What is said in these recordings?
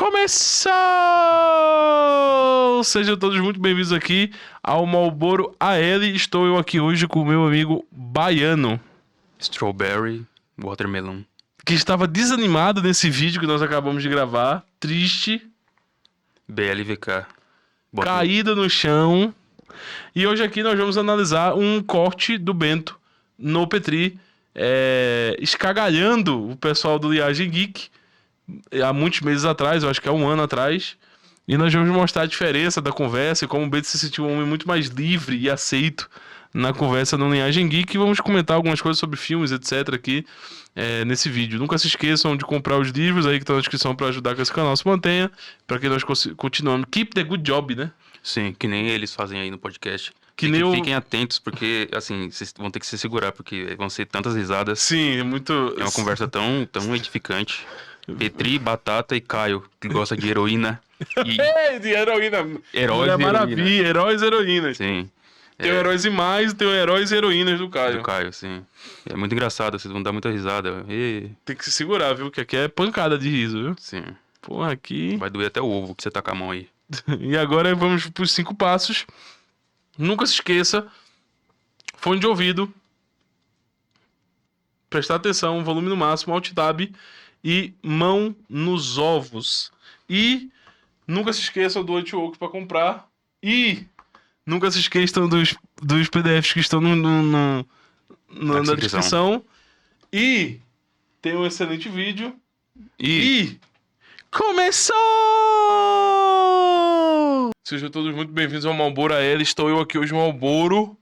Começou! Sejam todos muito bem-vindos aqui ao Marlboro AL. Estou eu aqui hoje com o meu amigo Baiano, Strawberry Watermelon. que estava desanimado nesse vídeo que nós acabamos de gravar, triste, BLVK. caído no chão. E hoje aqui nós vamos analisar um corte do Bento no Petri, escagalhando o pessoal do Liagem Geek há muitos meses atrás, eu acho que há um ano atrás. E nós vamos mostrar a diferença da conversa e como o Bento se sentiu um homem muito mais livre e aceito na conversa no Linhagem Geek. E vamos comentar algumas coisas sobre filmes, etc. aqui nesse vídeo. Nunca se esqueçam de comprar os livros aí que estão na descrição para ajudar que esse canal se mantenha. Para que nós continuamos. Keep the good job, né? Sim, que nem eles fazem aí no podcast. Fiquem atentos, porque, assim, vocês vão ter que se segurar, porque vão ser tantas risadas. Sim, é muito... É uma conversa tão edificante. Petri, Batata e Caio, que gosta de heroína. de heroína. Heróis Mulher e Maravilha, heroína. heróis e heroínas. Sim. Tem o Heróis e Mais, tem o Heróis e Heroínas do Caio. Do Caio, sim. É muito engraçado, vocês vão dar muita risada. Tem que se segurar, viu? Que aqui é pancada de riso, viu? Sim. Porra, aqui... Vai doer até o ovo que você tá com a mão aí. E agora vamos pros 5 passos. Nunca se esqueça. Fone de ouvido. Prestar atenção, volume no máximo, alt tab. E mão nos ovos. E nunca se esqueçam do Anti-Woke para comprar. E nunca se esqueçam dos PDFs que estão na descrição. E tem um excelente vídeo. E começou! Sejam todos muito bem-vindos ao Marlboro AL. Estou eu aqui hoje no Marlboro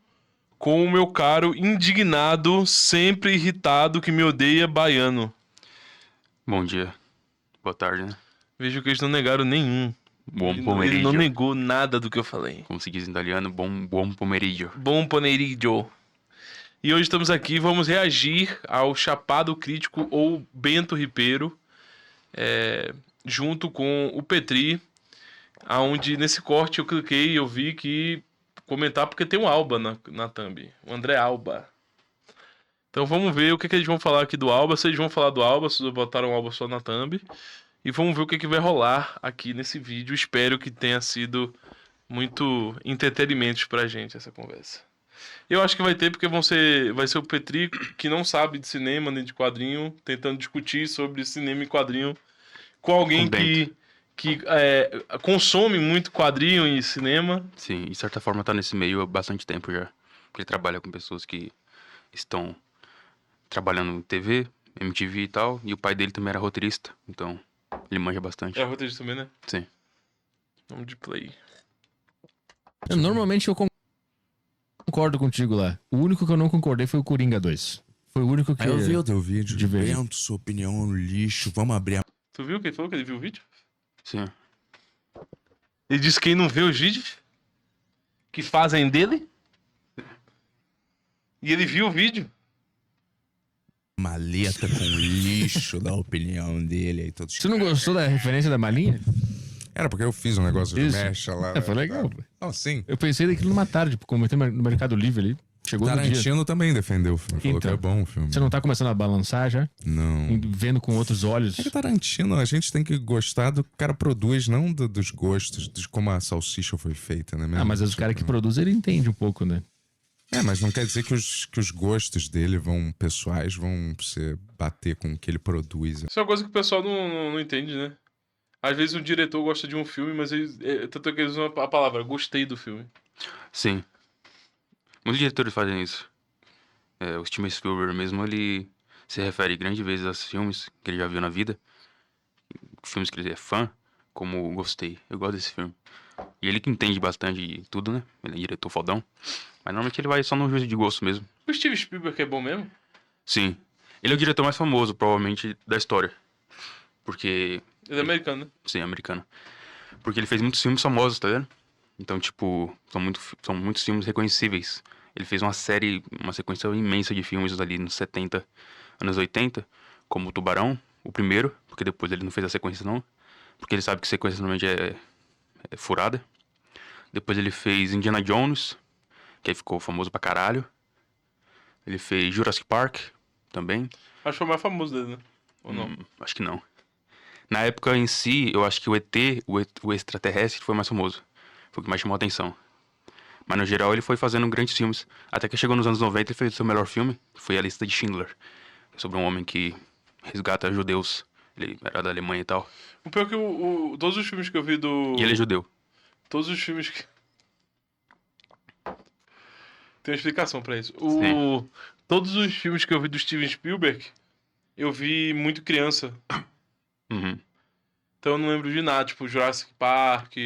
com o meu caro indignado, sempre irritado, que me odeia, Baiano. Bom dia. Boa tarde, né? Vejo que eles não negaram nenhum. Buon pomeriggio. Ele não negou nada do que eu falei. Como se diz em italiano, buon pomeriggio. Bom pomeriggio. E hoje estamos aqui e vamos reagir ao Chapado Crítico ou Bento Ribeiro, junto com o Petri, aonde nesse corte eu cliquei e eu vi que comentar porque tem um Alba na thumb, o André Alba. Então vamos ver o que eles vão falar aqui do Alba, se eles vão falar do Alba, se eles botaram o Alba só na thumb. E vamos ver o que vai rolar aqui nesse vídeo. Espero que tenha sido muito entretenimento pra gente essa conversa. Eu acho que vai ter, porque vai ser o Petri, que não sabe de cinema nem de quadrinho, tentando discutir sobre cinema e quadrinho com alguém que consome muito quadrinho e cinema. Sim, de certa forma tá nesse meio há bastante tempo já. Porque ele trabalha com pessoas que estão trabalhando em TV, MTV e tal. E o pai dele também era roteirista, então ele manja bastante. É roteirista também, né? Sim. Vamos de play. Normalmente eu concordo contigo lá. O único que eu não concordei foi o Coringa 2. Foi o único que... Aí eu vi o teu vídeo. De ver. Bento, sua opinião é um lixo. Vamos abrir a... Tu viu que ele falou que ele viu o vídeo? Sim. Ele disse que quem não vê os vídeos que fazem dele. E ele viu o vídeo. maleta com lixo da opinião dele. Aí todos... Você não gostou da referência da malinha? Era porque eu fiz um negócio de Isso. mecha lá. Foi legal. Não, sim. Eu pensei daquilo numa tarde, como eu tenho no Mercado Livre ali. Chegou no dia. Tarantino também defendeu o filme. Falou Então, que é bom o filme. Você não tá começando a balançar já? Não. Vendo com outros olhos? É que Tarantino, a gente tem que gostar do que o cara produz, não dos gostos, de como a salsicha foi feita, né? Mesmo? Ah, mas os caras que produzem, ele entende um pouco, né? É, mas não quer dizer que os gostos dele pessoais vão se bater com o que ele produz. Isso é uma coisa que o pessoal não entende, né? Às vezes o diretor gosta de um filme, mas tanto que eles usam a palavra gostei do filme. Sim. Muitos diretores fazem isso. O Steven Spielberg mesmo, ele se refere grandes vezes aos filmes que ele já viu na vida. Filmes que ele é fã, como gostei. Eu gosto desse filme. E ele que entende bastante de tudo, né? Ele é diretor fodão. Mas normalmente ele vai só no juízo de gosto mesmo. O Steven Spielberg é bom mesmo? Sim. Ele é o diretor mais famoso, provavelmente, da história. Porque... Ele é americano, né? Sim, americano. Porque ele fez muitos filmes famosos, tá vendo? Então, tipo, são muitos filmes reconhecíveis. Ele fez uma sequência imensa de filmes ali nos 70, anos 80, como o Tubarão, o primeiro, porque depois ele não fez a sequência não, porque ele sabe que sequência normalmente é furada. Depois ele fez Indiana Jones, que aí ficou famoso pra caralho. Ele fez Jurassic Park, também. Acho que foi o mais famoso dele, né? Ou não? Acho que não. Na época em si, eu acho que o ET, o extraterrestre, foi mais famoso. Foi o que mais chamou a atenção. Mas no geral ele foi fazendo grandes filmes. Até que chegou nos anos 90 e fez o seu melhor filme, que foi A Lista de Schindler. Sobre um homem que resgata judeus. Ele era da Alemanha e tal. O pior é que todos os filmes que eu vi do. E ele é judeu. Todos os filmes que. Tem uma explicação pra isso. Sim. Todos os filmes que eu vi do Steven Spielberg, eu vi muito criança. Uhum. Então eu não lembro de nada, tipo Jurassic Park,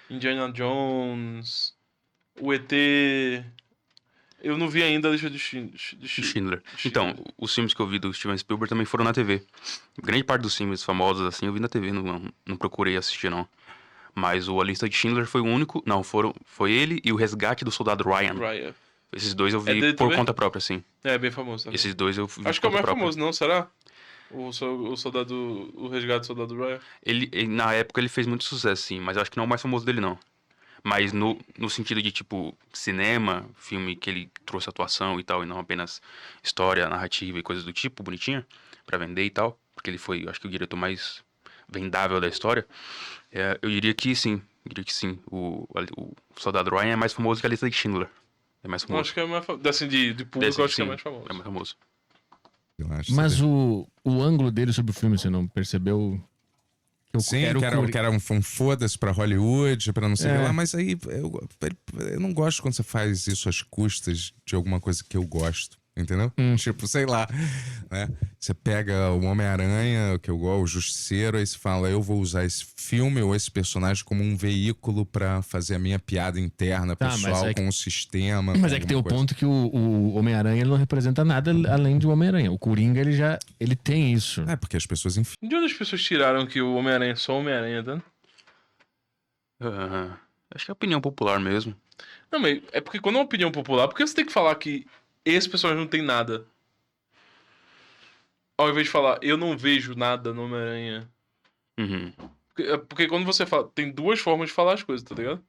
Indiana Jones, o ET. Eu não vi ainda a lista de Schindler. Então, os filmes que eu vi do Steven Spielberg também foram na TV. Grande parte dos filmes famosos, assim, eu vi na TV, não procurei assistir, não. Mas A Lista de Schindler foi o único... Não, foi ele e O Resgate do Soldado Ryan. Ryan. Esses dois eu dele vi por também? conta própria, sim. É, bem famoso também. Esses dois eu vi Acho que por é o mais conta própria. famoso, não? Será? O soldado... O resgate do soldado Ryan. Na época ele fez muito sucesso, sim, mas eu acho que não é o mais famoso dele, não. Mas no sentido de, tipo, cinema, filme que ele trouxe atuação e tal, e não apenas história, narrativa e coisas do tipo, bonitinha, pra vender e tal, porque ele foi, acho que, o diretor mais vendável da história, eu diria que sim. O Soldado Ryan é mais famoso que A Lista de Schindler. É mais Eu famoso. acho que é mais famoso. Assim, de público, Desse, eu acho que é sim, mais famoso. É mais famoso. Eu acho. Mas sabe? o ângulo dele sobre o filme, você não percebeu? Sim, que era um foda-se pra Hollywood, pra não sei o que lá, mas aí eu não gosto quando você faz isso às custas de alguma coisa que eu gosto, entendeu? Tipo, sei lá, né? Você pega o Homem-Aranha, que eu gosto, o Justiceiro, aí você fala, eu vou usar esse filme ou esse personagem como um veículo pra fazer a minha piada interna, Tá, mas pessoal, é que- com o sistema. Mas com é que tem o alguma coisa. ponto que o Homem-Aranha ele não representa nada além de um Homem-Aranha. O Coringa, ele tem isso. É, porque as pessoas, enfim. De onde as pessoas tiraram que o Homem-Aranha é só Homem-Aranha, tá? Acho que é opinião popular mesmo. Não, mas é porque quando é uma opinião popular, por que você tem que falar que esse personagem não tem nada? Ao invés de falar, eu não vejo nada no Homem-Aranha. Uhum. Porque quando você fala, tem duas formas de falar as coisas, tá ligado?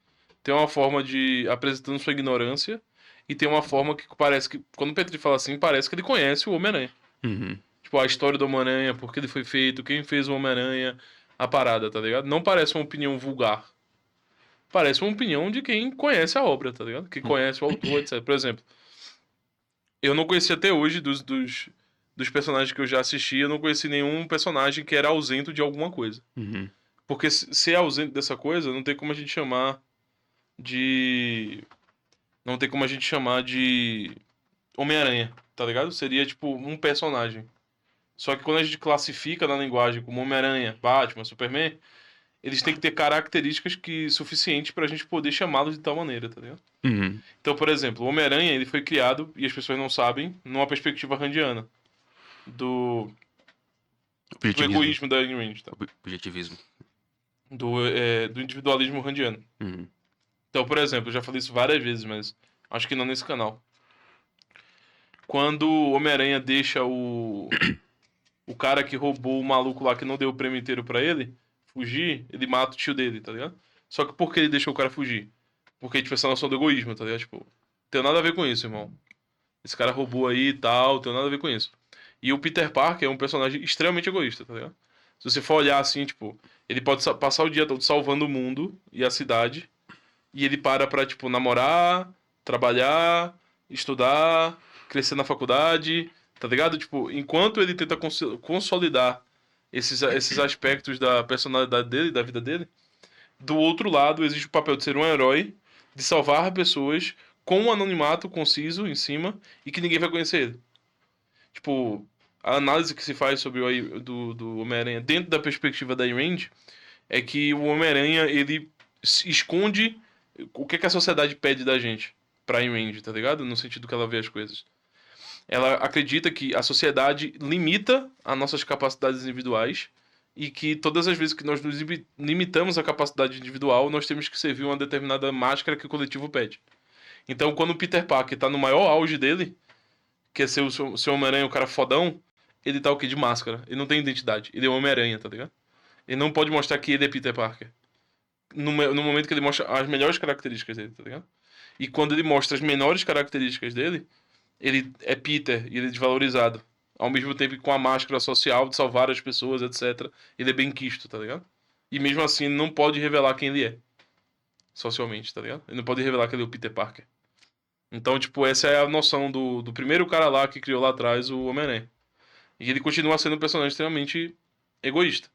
Tem uma forma de apresentando sua ignorância e tem uma forma que parece que, quando o Petri fala assim, parece que ele conhece o Homem-Aranha. Uhum. Tipo, a história do Homem-Aranha, por que ele foi feito, quem fez o Homem-Aranha, a parada, tá ligado? Não parece uma opinião vulgar. Parece uma opinião de quem conhece a obra, tá ligado? Que conhece o autor, etc. Por exemplo, eu não conheci até hoje dos personagens que eu já assisti, eu não conheci nenhum personagem que era ausente de alguma coisa. Uhum. Porque se é ausente dessa coisa, não tem como a gente chamar de. Não tem como a gente chamar de Homem-Aranha, tá ligado? Seria tipo um personagem. Só que quando a gente classifica na linguagem como Homem-Aranha, Batman, Superman, eles têm que ter características suficientes pra gente poder chamá-los de tal maneira, tá ligado? Uhum. Então, por exemplo, o Homem-Aranha ele foi criado, e as pessoas não sabem, numa perspectiva randiana. Do egoísmo da Ayn Rand, tá? Objetivismo. Do individualismo randiano. Uhum. Então, por exemplo, eu já falei isso várias vezes, mas acho que não nesse canal. Quando o Homem-Aranha deixa o cara que roubou o maluco lá que não deu o prêmio inteiro pra ele fugir, ele mata o tio dele, tá ligado? Só que por que ele deixou o cara fugir? Porque, tipo, essa noção do egoísmo, tá ligado? Tipo, tem nada a ver com isso, irmão. Esse cara roubou aí e tal, tem nada a ver com isso. E o Peter Parker é um personagem extremamente egoísta, tá ligado? Se você for olhar assim, tipo, ele pode passar o dia todo salvando o mundo e a cidade, e ele para pra, tipo, namorar, trabalhar, estudar, crescer na faculdade, tá ligado? Tipo, enquanto ele tenta consolidar esses aspectos da personalidade dele, da vida dele, do outro lado existe o papel de ser um herói, de salvar pessoas com um anonimato conciso em cima e que ninguém vai conhecer ele. Tipo, a análise que se faz sobre do Homem-Aranha dentro da perspectiva da Ayn Rand é que o Homem-Aranha, ele esconde o que a sociedade pede da gente pra Ayn Rand, tá ligado? No sentido que ela vê as coisas. Ela acredita que a sociedade limita as nossas capacidades individuais e que todas as vezes que nós nos limitamos à capacidade individual, nós temos que servir uma determinada máscara que o coletivo pede. Então, quando o Peter Parker tá no maior auge dele, que é ser o seu Homem-Aranha, o cara fodão, ele tá o quê? De máscara. Ele não tem identidade. Ele é o Homem-Aranha, tá ligado? Ele não pode mostrar que ele é Peter Parker. No momento que ele mostra as melhores características dele, tá ligado? E quando ele mostra as menores características dele, ele é Peter e ele é desvalorizado. ao mesmo tempo que com a máscara social de salvar as pessoas, etc., ele é bem quisto, tá ligado? E mesmo assim ele não pode revelar quem ele é. Socialmente, tá ligado? Ele não pode revelar que ele é o Peter Parker. Então, tipo, essa é a noção do primeiro cara lá que criou lá atrás o Homem-Aranha. E ele continua sendo um personagem extremamente egoísta.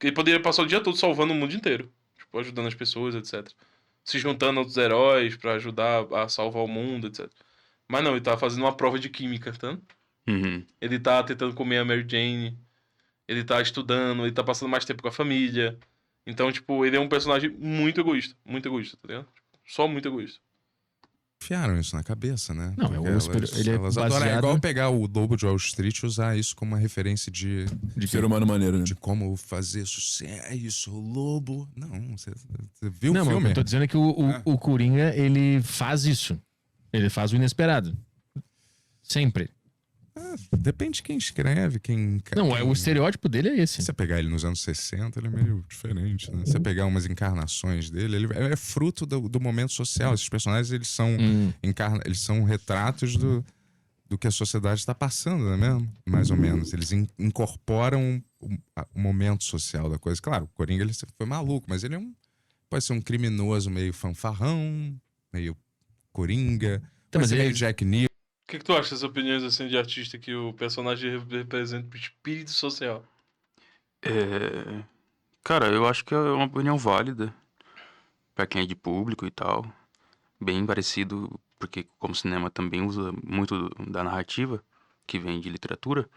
Ele poderia passar o dia todo salvando o mundo inteiro. Tipo, ajudando as pessoas, etc. Se juntando a outros heróis pra ajudar a salvar o mundo, etc. Mas não, ele tá fazendo uma prova de química, tá? Uhum. Ele tá tentando comer a Mary Jane. Ele tá estudando, ele tá passando mais tempo com a família. Então, tipo, ele é um personagem muito egoísta, tá ligado? Só muito egoísta. Enfiaram isso na cabeça, né? Não, Porque ele é elas adoram. É baseado igual pegar o Lobo de Wall Street e usar isso como uma referência de Ser humano maneiro, né? de como fazer sucesso, o lobo. Não, você viu Não, o mas filme? eu tô dizendo é que o Coringa, ele faz isso. Ele faz o inesperado. Sempre. Depende de quem escreve, Não, o estereótipo dele é esse. Se você pegar ele nos anos 60, ele é meio diferente, né? Se você pegar umas encarnações dele, ele é fruto do momento social. Esses personagens, eles são, eles são retratos do que a sociedade está passando, não é mesmo? Mais ou menos. Eles incorporam o momento social da coisa. Claro, o Coringa ele foi maluco, mas ele pode ser um criminoso meio fanfarrão, meio Coringa, Então, pode mas ser ele- meio Jack Nicholson. O que tu acha das opiniões assim de artista que o personagem representa o espírito social? Cara, eu acho que é uma opinião válida pra quem é de público e tal. Bem parecido, porque como cinema também usa muito da narrativa, que vem de literatura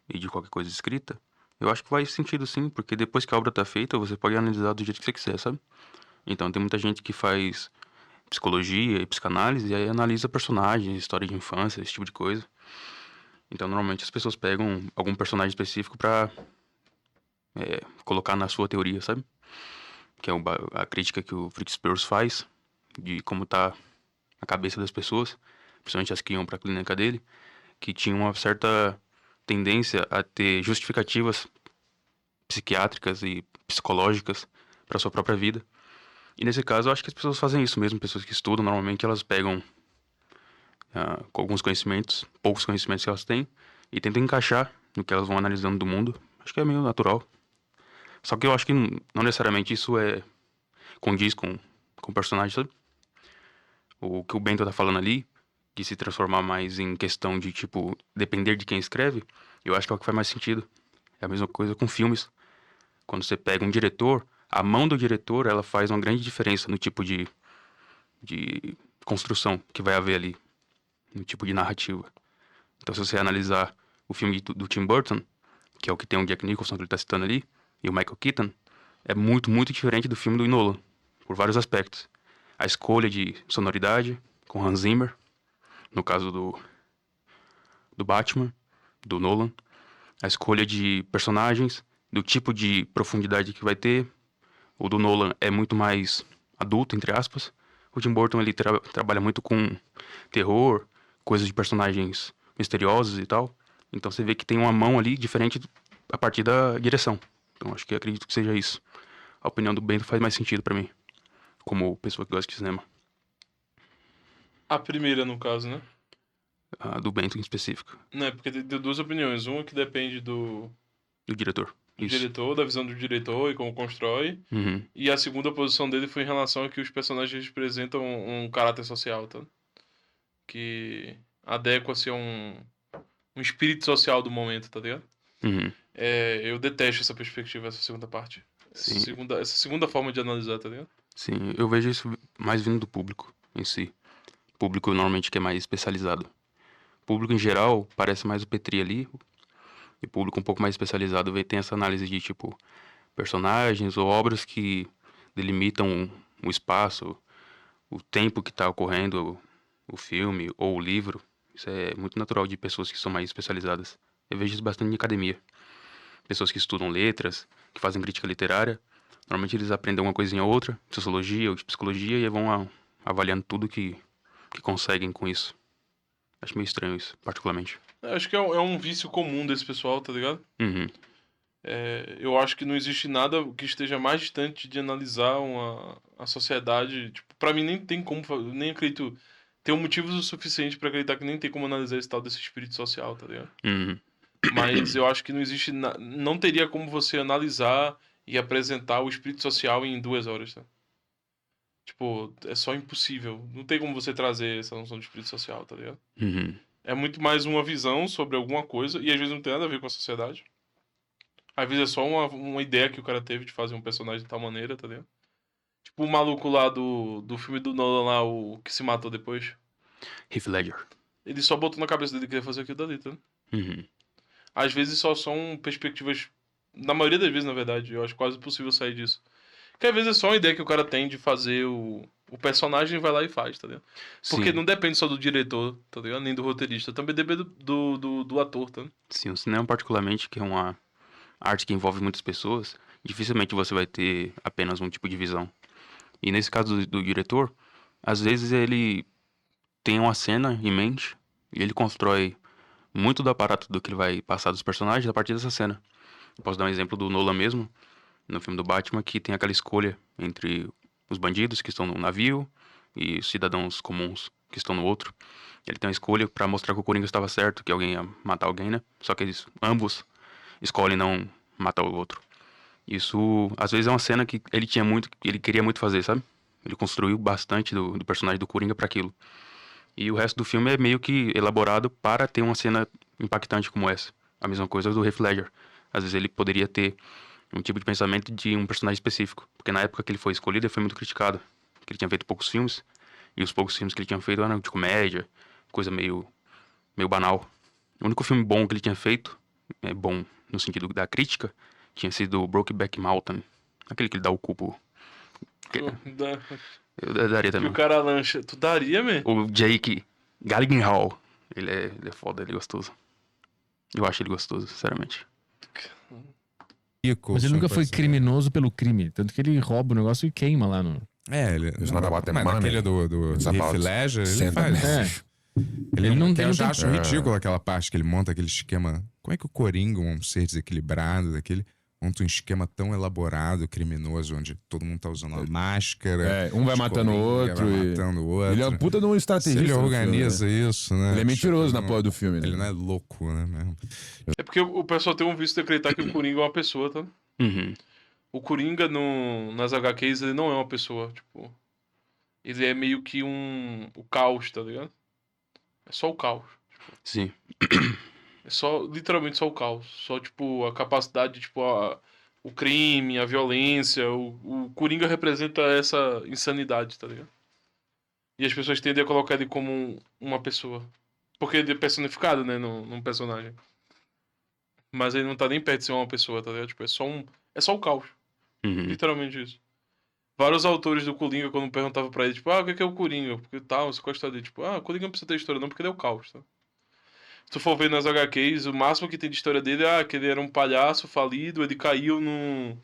e de qualquer coisa escrita. Eu acho que faz sentido sim, porque depois que a obra tá feita, você pode analisar do jeito que você quiser, sabe? Então tem muita gente que faz psicologia e psicanálise e aí analisa personagens, história de infância, esse tipo de coisa. Então normalmente as pessoas pegam algum personagem específico pra colocar na sua teoria, sabe? Que é a crítica que o Fritz Perls faz de como tá a cabeça das pessoas, principalmente as que iam pra clínica dele, que tinham uma certa tendência a ter justificativas psiquiátricas e psicológicas para sua própria vida. E nesse caso, eu acho que as pessoas fazem isso mesmo, pessoas que estudam, normalmente elas pegam com alguns conhecimentos, poucos conhecimentos que elas têm, e tentam encaixar no que elas vão analisando do mundo. Acho que é meio natural. Só que eu acho que não necessariamente isso condiz com o personagem, sabe? O que o Bento tá falando ali, de se transformar mais em questão de, tipo, depender de quem escreve, eu acho que é o que faz mais sentido. É a mesma coisa com filmes. Quando você pega um diretor, a mão do diretor, ela faz uma grande diferença no tipo de construção que vai haver ali, no tipo de narrativa. Então, se você analisar o filme do Tim Burton, que é o que tem o Jack Nicholson que ele tá citando ali, e o Michael Keaton, é muito, muito diferente do filme do Nolan, por vários aspectos. A escolha de sonoridade, com Hans Zimmer, no caso do Batman, do Nolan. A escolha de personagens, do tipo de profundidade que vai ter. O do Nolan é muito mais adulto, entre aspas. O Tim Burton, ele trabalha muito com terror, coisas de personagens misteriosos e tal. Então você vê que tem uma mão ali diferente a partir da direção. Então acho que acredito que seja isso. A opinião do Bento faz mais sentido pra mim, como pessoa que gosta de cinema. A primeira, no caso, né? A do Bento em específico, Não, é porque tem duas opiniões. Uma que depende do do diretor. Isso. diretor, da visão do diretor e como constrói. Uhum. E a segunda posição dele foi em relação a que os personagens representam um caráter social, tá? Que adequa-se a um espírito social do momento, tá ligado? Uhum. Eu detesto essa perspectiva, essa segunda parte. Sim. Essa segunda forma de analisar, tá ligado? Sim, eu vejo isso mais vindo do público em si. Público normalmente que é mais especializado. Público em geral parece mais o Petri ali. E público um pouco mais especializado tem essa análise de tipo personagens ou obras que delimitam o espaço, o tempo que está ocorrendo o filme ou o livro. Isso é muito natural de pessoas que são mais especializadas. Eu vejo isso bastante em academia. Pessoas que estudam letras, que fazem crítica literária. Normalmente eles aprendem uma coisinha ou outra, sociologia ou de psicologia, e vão avaliando tudo que conseguem com isso. Acho meio estranho isso, particularmente. Acho que é um vício comum desse pessoal, tá ligado? Uhum. Eu acho que não existe nada que esteja mais distante de analisar a sociedade. Tipo, pra mim nem tem como, nem acredito tenho motivos o suficiente pra acreditar que nem tem como analisar esse tal desse espírito social, tá ligado? Uhum. Mas eu acho que não existe. Não teria como você analisar e apresentar o espírito social em 2 horas, tá? Tipo, é só impossível. Não tem como você trazer essa noção de espírito social, tá ligado? Uhum. É muito mais uma visão sobre alguma coisa, e às vezes não tem nada a ver com a sociedade. Às vezes é só uma ideia que o cara teve de fazer um personagem de tal maneira, tá ligado? Tipo o maluco lá do filme do Nolan lá, o que se matou depois. Heath Ledger. Ele só botou na cabeça dele que ia fazer aquilo dali, tá? Uhum. Às vezes só são perspectivas. Na maioria das vezes, na verdade, eu acho quase impossível sair disso. Porque às vezes é só uma ideia que o cara tem de fazer o personagem, vai lá e faz, tá ligado? Porque Sim. não depende só do diretor, tá ligado? Nem do roteirista. Também depende do ator, tá? Sim, o cinema particularmente, que é uma arte que envolve muitas pessoas, dificilmente você vai ter apenas um tipo de visão. E nesse caso do diretor, às vezes ele tem uma cena em mente e ele constrói muito do aparato do que ele vai passar dos personagens a partir dessa cena. Eu posso dar um exemplo do Nolan mesmo, no filme do Batman, que tem aquela escolha entre os bandidos que estão num navio e os cidadãos comuns que estão no outro. Ele tem uma escolha pra mostrar que o Coringa estava certo, que alguém ia matar alguém, né? Só que eles ambos escolhem não matar o outro. Isso, às vezes, é uma cena que ele queria muito fazer, sabe? Ele construiu bastante do personagem do Coringa pra aquilo. E o resto do filme é meio que elaborado para ter uma cena impactante como essa. A mesma coisa do Heath Ledger. Às vezes ele poderia ter um tipo de pensamento de um personagem específico. Porque na época que ele foi escolhido, ele foi muito criticado. Porque ele tinha feito poucos filmes. E os poucos filmes que ele tinha feito eram de comédia, coisa meio banal. O único filme bom que ele tinha feito, bom no sentido da crítica, tinha sido Brokeback Mountain. Aquele que ele dá o cu pro... Eu daria E também. o cara lancha. Tu daria, man? O Jake Gyllenhaal. Ele é foda, ele é gostoso. Eu acho ele gostoso, sinceramente. Mas ele nunca foi criminoso pelo crime. Tanto que ele rouba o negócio e queima lá no. Ele. It's not about the Mas money. naquele do It's Heath about Ledger, ele send a faz. message. Ele não Eu tem. já acho ridículo aquela parte que ele monta aquele esquema. Como é que o Coringa, um ser desequilibrado daquele, monta um esquema tão elaborado, criminoso, onde todo mundo tá usando uma máscara. Um vai matando o Coringa outro. vai e- matando o outro. Ele é um puta de um Se estrategista. ele no filme, organiza né? isso, né? Ele é mentiroso na Tipo, porra do filme, né? Ele não é louco, né? Mesmo. É porque o pessoal tem um vício de acreditar que o Coringa é uma pessoa, tá? Uhum. O Coringa nas HQs, ele não é uma pessoa, tipo. Ele é meio que o caos, tá ligado? É só o caos. Sim. É só, literalmente só o caos. Só, tipo, a capacidade, tipo, o crime, a violência. O Coringa representa essa insanidade, tá ligado? E as pessoas tendem a colocar ele como uma pessoa. Porque ele é personificado, né, num personagem. Mas ele não tá nem perto de ser uma pessoa, tá ligado? Tipo, é só o caos. Uhum. Literalmente isso. Vários autores do Coringa, quando perguntavam pra ele, tipo, o que é o Coringa? Porque tal, você gosta dele. Tipo, o Coringa não precisa ter história não, porque ele é o caos, tá? Se tu for ver nas HQs, o máximo que tem de história dele é que ele era um palhaço falido, ele caiu num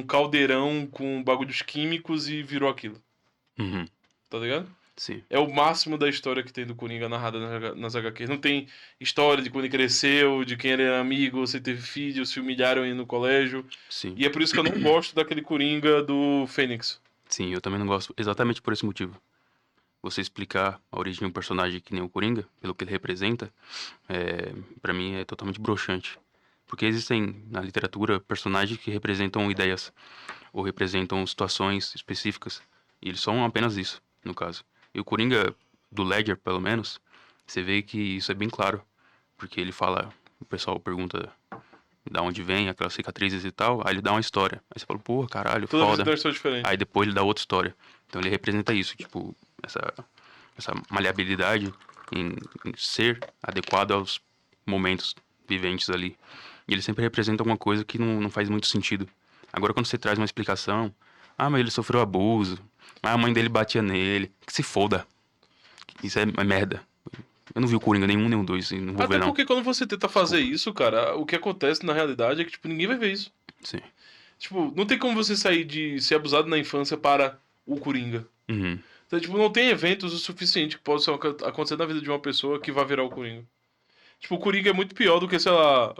caldeirão com bagulhos químicos e virou aquilo. Uhum. Tá ligado? Sim. É o máximo da história que tem do Coringa narrada nas HQs. Não tem história de quando ele cresceu, de quem ele era amigo, se teve filho, se humilharam ele no colégio. Sim. E é por isso que eu não gosto daquele Coringa do Fênix. Sim, eu também não gosto. Exatamente por esse motivo. Você explicar a origem de um personagem que nem o Coringa, pelo que ele representa, para mim é totalmente broxante. Porque existem na literatura personagens que representam ideias ou representam situações específicas. E eles são apenas isso, no caso. E o Coringa do Ledger, pelo menos, você vê que isso é bem claro. Porque ele fala, o pessoal pergunta da onde vem aquelas cicatrizes e tal, aí ele dá uma história. Aí você fala, pô, caralho, Toda vez foda. tem uma história diferente. Aí depois ele dá outra história. Então ele representa isso, tipo, essa maleabilidade em ser adequado aos momentos viventes ali. E ele sempre representa alguma coisa que não faz muito sentido. Agora quando você traz uma explicação, mas ele sofreu abuso, a mãe dele batia nele, que se foda. Isso é merda. Eu não vi o Coringa nenhum, nem o 2, e não vou Até ver não. porque quando você tenta fazer isso, cara, o que acontece na realidade é que, tipo, ninguém vai ver isso. Sim. Tipo, não tem como você sair de ser abusado na infância para o Coringa. Uhum. Então, tipo, não tem eventos o suficiente que possam acontecer na vida de uma pessoa que vai virar o Coringa. Tipo, o Coringa é muito pior do que, sei lá,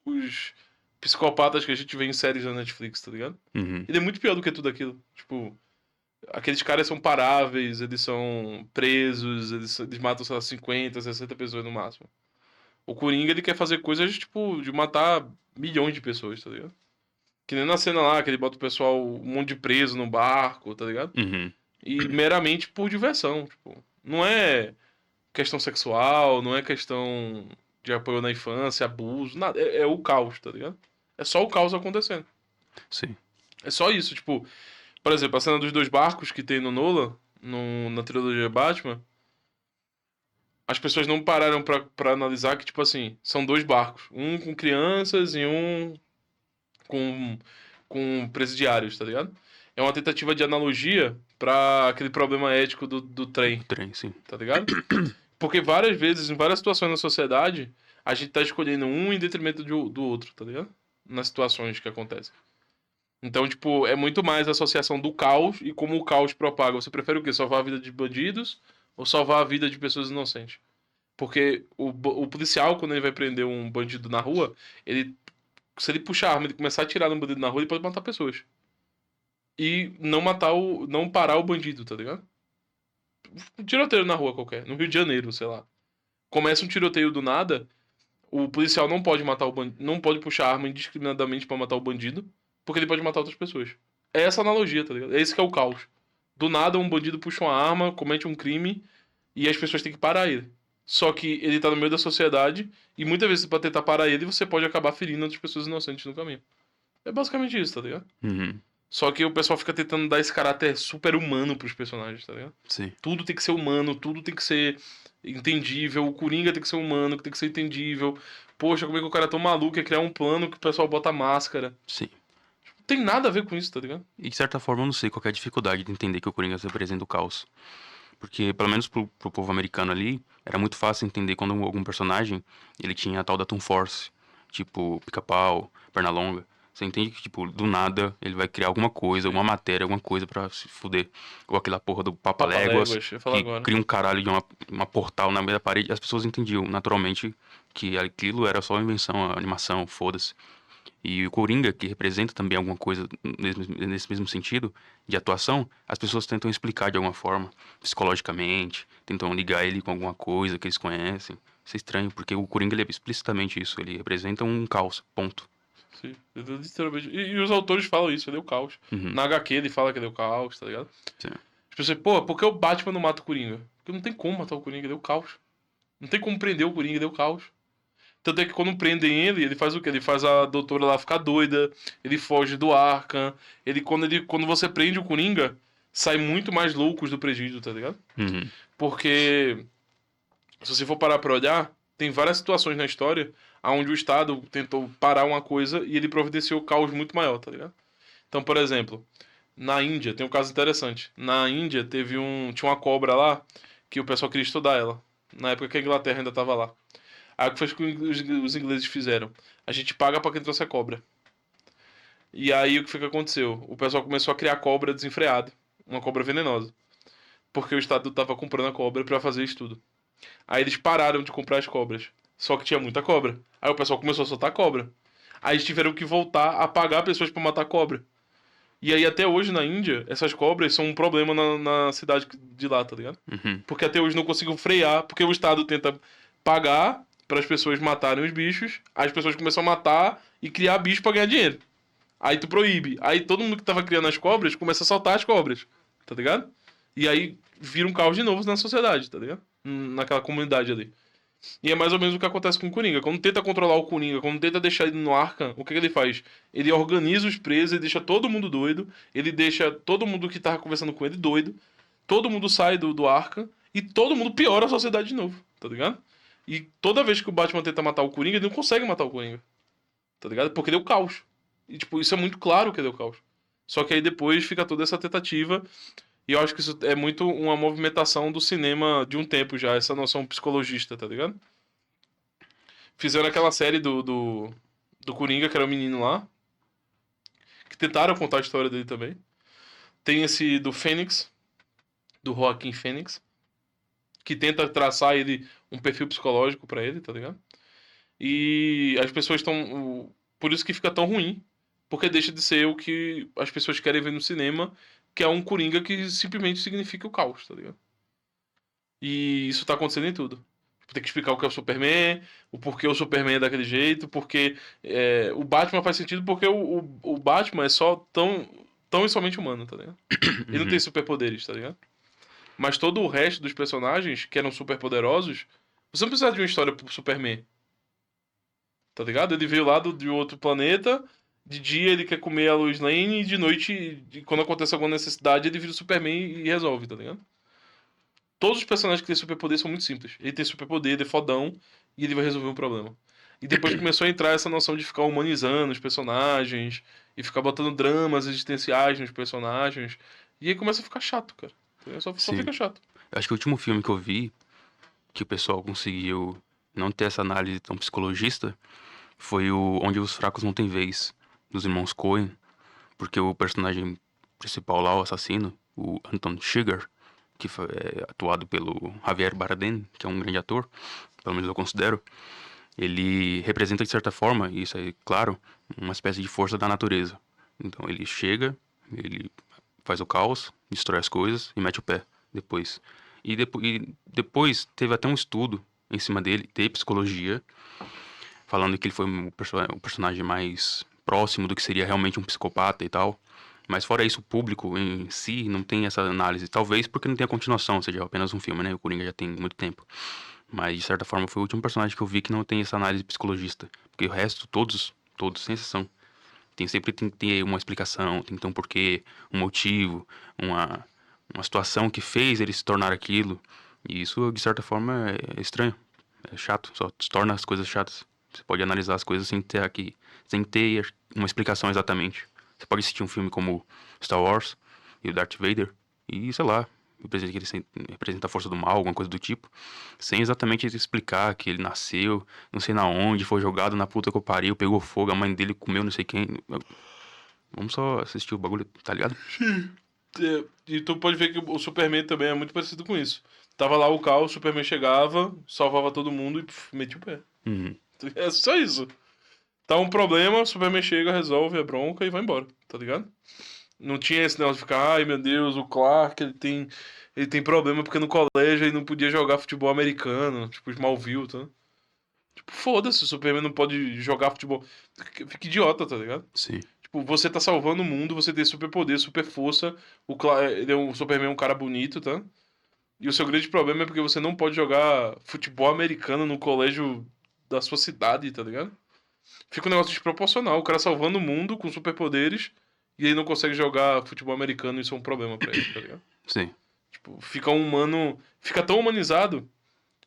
os psicopatas que a gente vê em séries da Netflix, tá ligado? Uhum. Ele é muito pior do que tudo aquilo. Tipo, Aqueles caras são paráveis, eles são presos, eles matam, sei lá, 50, 60 pessoas no máximo. O Coringa, ele quer fazer coisas, tipo, de matar milhões de pessoas, tá ligado? Que nem na cena lá, que ele bota o pessoal, um monte de preso no barco, tá ligado? Uhum. E meramente por diversão, tipo. Não é questão sexual, não é questão de apoio na infância, abuso, nada. É o caos, tá ligado? É só o caos acontecendo. Sim. É só isso, tipo... Por exemplo, a cena dos dois barcos que tem no Nolan, na trilogia Batman, as pessoas não pararam pra analisar que, tipo assim, são dois barcos. Um com crianças e um com, com presidiários, tá ligado? É uma tentativa de analogia pra aquele problema ético do trem, O trem, sim. tá ligado? Porque várias vezes, em várias situações na sociedade, a gente tá escolhendo um em detrimento do outro, tá ligado? Nas situações que acontecem. Então, tipo, é muito mais a associação do caos e como o caos propaga. Você prefere o quê? Salvar a vida de bandidos ou salvar a vida de pessoas inocentes? Porque o policial, quando ele vai prender um bandido na rua, ele, se ele puxar a arma e começar a atirar no bandido na rua, ele pode matar pessoas. E não parar o bandido, tá ligado? Um tiroteio na rua qualquer, no Rio de Janeiro, sei lá. Começa um tiroteio do nada, o policial não pode matar o bandido, não pode puxar a arma indiscriminadamente pra matar o bandido, porque ele pode matar outras pessoas. É essa analogia, tá ligado? É esse que é o caos. Do nada, um bandido puxa uma arma, comete um crime e as pessoas têm que parar ele. Só que ele tá no meio da sociedade e muitas vezes pra tentar parar ele, você pode acabar ferindo outras pessoas inocentes no caminho. É basicamente isso, tá ligado? Uhum. Só que o pessoal fica tentando dar esse caráter super humano pros personagens, tá ligado? Sim. Tudo tem que ser humano, tudo tem que ser entendível. O Coringa tem que ser humano, tem que ser entendível. Poxa, como é que o cara é tão maluco é criar um plano que o pessoal bota máscara? Sim. Não tem nada a ver com isso, tá ligado? E de certa forma eu não sei qual que é a dificuldade de entender que o Coringa representa o caos. Porque, pelo menos pro povo americano ali, era muito fácil entender quando algum personagem, ele tinha a tal da Toon Force. Tipo, Pica-Pau, Pernalonga. Você entende que, tipo, do nada, ele vai criar alguma coisa, alguma matéria, alguma coisa pra se fuder. Ou aquela porra do Papaléguas, Papaléguas, eu ia falar que agora. cria um caralho de uma portal na meio da parede. As pessoas entendiam, naturalmente, que aquilo era só uma invenção, a animação, foda-se. E o Coringa, que representa também alguma coisa nesse mesmo sentido de atuação, as pessoas tentam explicar de alguma forma, psicologicamente, tentam ligar ele com alguma coisa que eles conhecem. Isso é estranho, porque o Coringa ele é explicitamente isso, ele representa um caos, ponto. Sim, literalmente. E os autores falam isso, ele é o caos. Uhum. Na HQ ele fala que ele é o caos, tá ligado? Sim. As pessoas, pô, por que o Batman não mata o Coringa? Porque não tem como matar o Coringa, ele é o caos. Não tem como prender o Coringa, ele é o caos. Tanto é que quando prendem ele faz o quê? Ele faz a doutora lá ficar doida, ele foge do Arkham, quando você prende o Coringa, sai muito mais loucos do presídio, tá ligado? Uhum. Porque, se você for parar pra olhar, tem várias situações na história onde o Estado tentou parar uma coisa e ele providenciou caos muito maior, tá ligado? Então, por exemplo, na Índia, tem um caso interessante. Na Índia tinha uma cobra lá que o pessoal queria estudar ela, na época que a Inglaterra ainda tava lá. Aí o que foi que os ingleses fizeram? A gente paga pra quem trouxe a cobra. E aí o que foi que aconteceu? O pessoal começou a criar cobra desenfreada. Uma cobra venenosa. Porque o Estado tava comprando a cobra pra fazer estudo. Aí eles pararam de comprar as cobras. Só que tinha muita cobra. Aí o pessoal começou a soltar cobra. Aí eles tiveram que voltar a pagar pessoas pra matar cobra. E aí até hoje na Índia, essas cobras são um problema na cidade de lá, tá ligado? Uhum. Porque até hoje não conseguiu frear, porque o Estado tenta pagar para as pessoas matarem os bichos, as pessoas começam a matar e criar bicho para ganhar dinheiro. Aí tu proíbe. Aí todo mundo que tava criando as cobras começa a soltar as cobras, tá ligado? E aí vira um caos de novo na sociedade, tá ligado? Naquela comunidade ali. E é mais ou menos o que acontece com o Coringa. Quando tenta controlar o Coringa, quando tenta deixar ele no Arkham, o que ele faz? Ele organiza os presos, ele deixa todo mundo doido, ele deixa todo mundo que tava conversando com ele doido, todo mundo sai do Arkham e todo mundo piora a sociedade de novo, tá ligado? E toda vez que o Batman tenta matar o Coringa, ele não consegue matar o Coringa. Tá ligado? Porque ele é o caos. E, tipo, isso é muito claro que ele é o caos. Só que aí depois fica toda essa tentativa. E eu acho que isso é muito uma movimentação do cinema de um tempo já, essa noção psicologista, tá ligado? Fizeram aquela série do Coringa, que era o menino lá. Que tentaram contar a história dele também. Tem esse do Fênix, do Joaquim Fênix, que tenta traçar ele um perfil psicológico pra ele, tá ligado? E as pessoas estão. Por isso que fica tão ruim. Porque deixa de ser o que as pessoas querem ver no cinema que é um Coringa que simplesmente significa o caos, tá ligado? E isso tá acontecendo em tudo. Tem que explicar o que é o Superman, o porquê o Superman é daquele jeito, porque o Batman faz sentido porque o Batman é só tão e somente humano, tá ligado? Ele não tem superpoderes, tá ligado? Mas todo o resto dos personagens que eram superpoderosos, você não precisa de uma história pro Superman. Tá ligado? Ele veio lá de outro planeta, de dia ele quer comer a Lois Lane e de noite, quando acontece alguma necessidade, ele vira o Superman e resolve, tá ligado? Todos os personagens que têm superpoder são muito simples. Ele tem superpoder, ele é fodão e ele vai resolver um problema. E depois começou a entrar essa noção de ficar humanizando os personagens e ficar botando dramas existenciais nos personagens. E aí começa a ficar chato, cara. Só Sim. fica chato. Eu acho que o último filme que eu vi, que o pessoal conseguiu não ter essa análise tão psicologista, foi o Onde os Fracos Não Têm Vez, dos irmãos Coen. Porque o personagem principal lá, o assassino, o Anton Chigurh, que foi atuado pelo Javier Bardem, que é um grande ator, pelo menos eu considero, ele representa, de certa forma, e isso é claro, uma espécie de força da natureza. Então ele chega, ele faz o caos, destrói as coisas e mete o pé depois. E depois teve até um estudo em cima dele, de psicologia, falando que ele foi o personagem mais próximo do que seria realmente um psicopata e tal. Mas fora isso, o público em si não tem essa análise. Talvez porque não tem a continuação, seja apenas um filme, né? O Coringa já tem muito tempo. Mas, de certa forma, foi o último personagem que eu vi que não tem essa análise psicologista. Porque o resto, todos, sem exceção, sempre tem que ter uma explicação, tem que ter um porquê, um motivo, uma situação que fez ele se tornar aquilo. E isso, de certa forma, é estranho. É chato, só torna as coisas chatas. Você pode analisar as coisas sem ter uma explicação exatamente. Você pode assistir um filme como Star Wars e o Darth Vader e, sei lá, representa a força do mal, alguma coisa do tipo, sem exatamente explicar que ele nasceu, não sei na onde, foi jogado na puta que eu pariu, pegou fogo, a mãe dele comeu não sei quem. Vamos só assistir o bagulho, tá ligado? E tu pode ver que o Superman também é muito parecido com isso. Tava lá o caos, o Superman chegava, salvava todo mundo e metia o pé. Uhum. É só isso. Tá um problema, o Superman chega, resolve a bronca e vai embora, tá ligado? Não tinha esse negócio de ficar, ai meu Deus, o Clark, ele tem problema porque no colégio ele não podia jogar futebol americano, tipo Smallville, tá? Tipo, foda-se, o Superman não pode jogar futebol. Fica idiota, tá ligado? Sim. Tipo, você tá salvando o mundo, você tem super poder, super força, o Superman é um cara bonito, tá? E o seu grande problema é porque você não pode jogar futebol americano no colégio da sua cidade, tá ligado? Fica um negócio desproporcional. O cara salvando o mundo com superpoderes e ele não consegue jogar futebol americano, isso é um problema pra ele, tá ligado? Sim. Tipo, fica um humano. Fica tão humanizado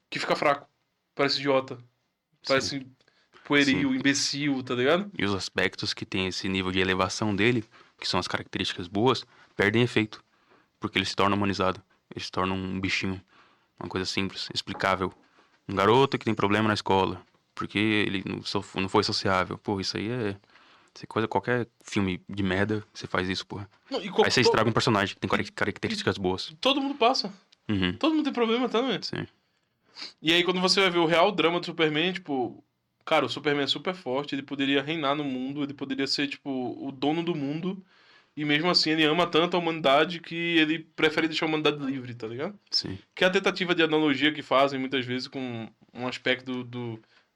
que fica fraco. Parece idiota. Parece pueril, imbecil, tá ligado? E os aspectos que tem esse nível de elevação dele, que são as características boas, perdem efeito. Porque ele se torna humanizado. Ele se torna um bichinho. Uma coisa simples, explicável. Um garoto que tem problema na escola. Porque ele não foi sociável. Pô, isso aí é... Qualquer filme de merda, você faz isso, porra. Não, Aí você estraga um personagem que tem características boas. Todo mundo passa. Uhum. Todo mundo tem problema também. Sim. E aí quando você vai ver o real drama do Superman, tipo... Cara, o Superman é super forte, ele poderia reinar no mundo, ele poderia ser, tipo, o dono do mundo. E mesmo assim ele ama tanto a humanidade que ele prefere deixar a humanidade livre, tá ligado? Sim. Que é a tentativa de analogia que fazem muitas vezes com um aspecto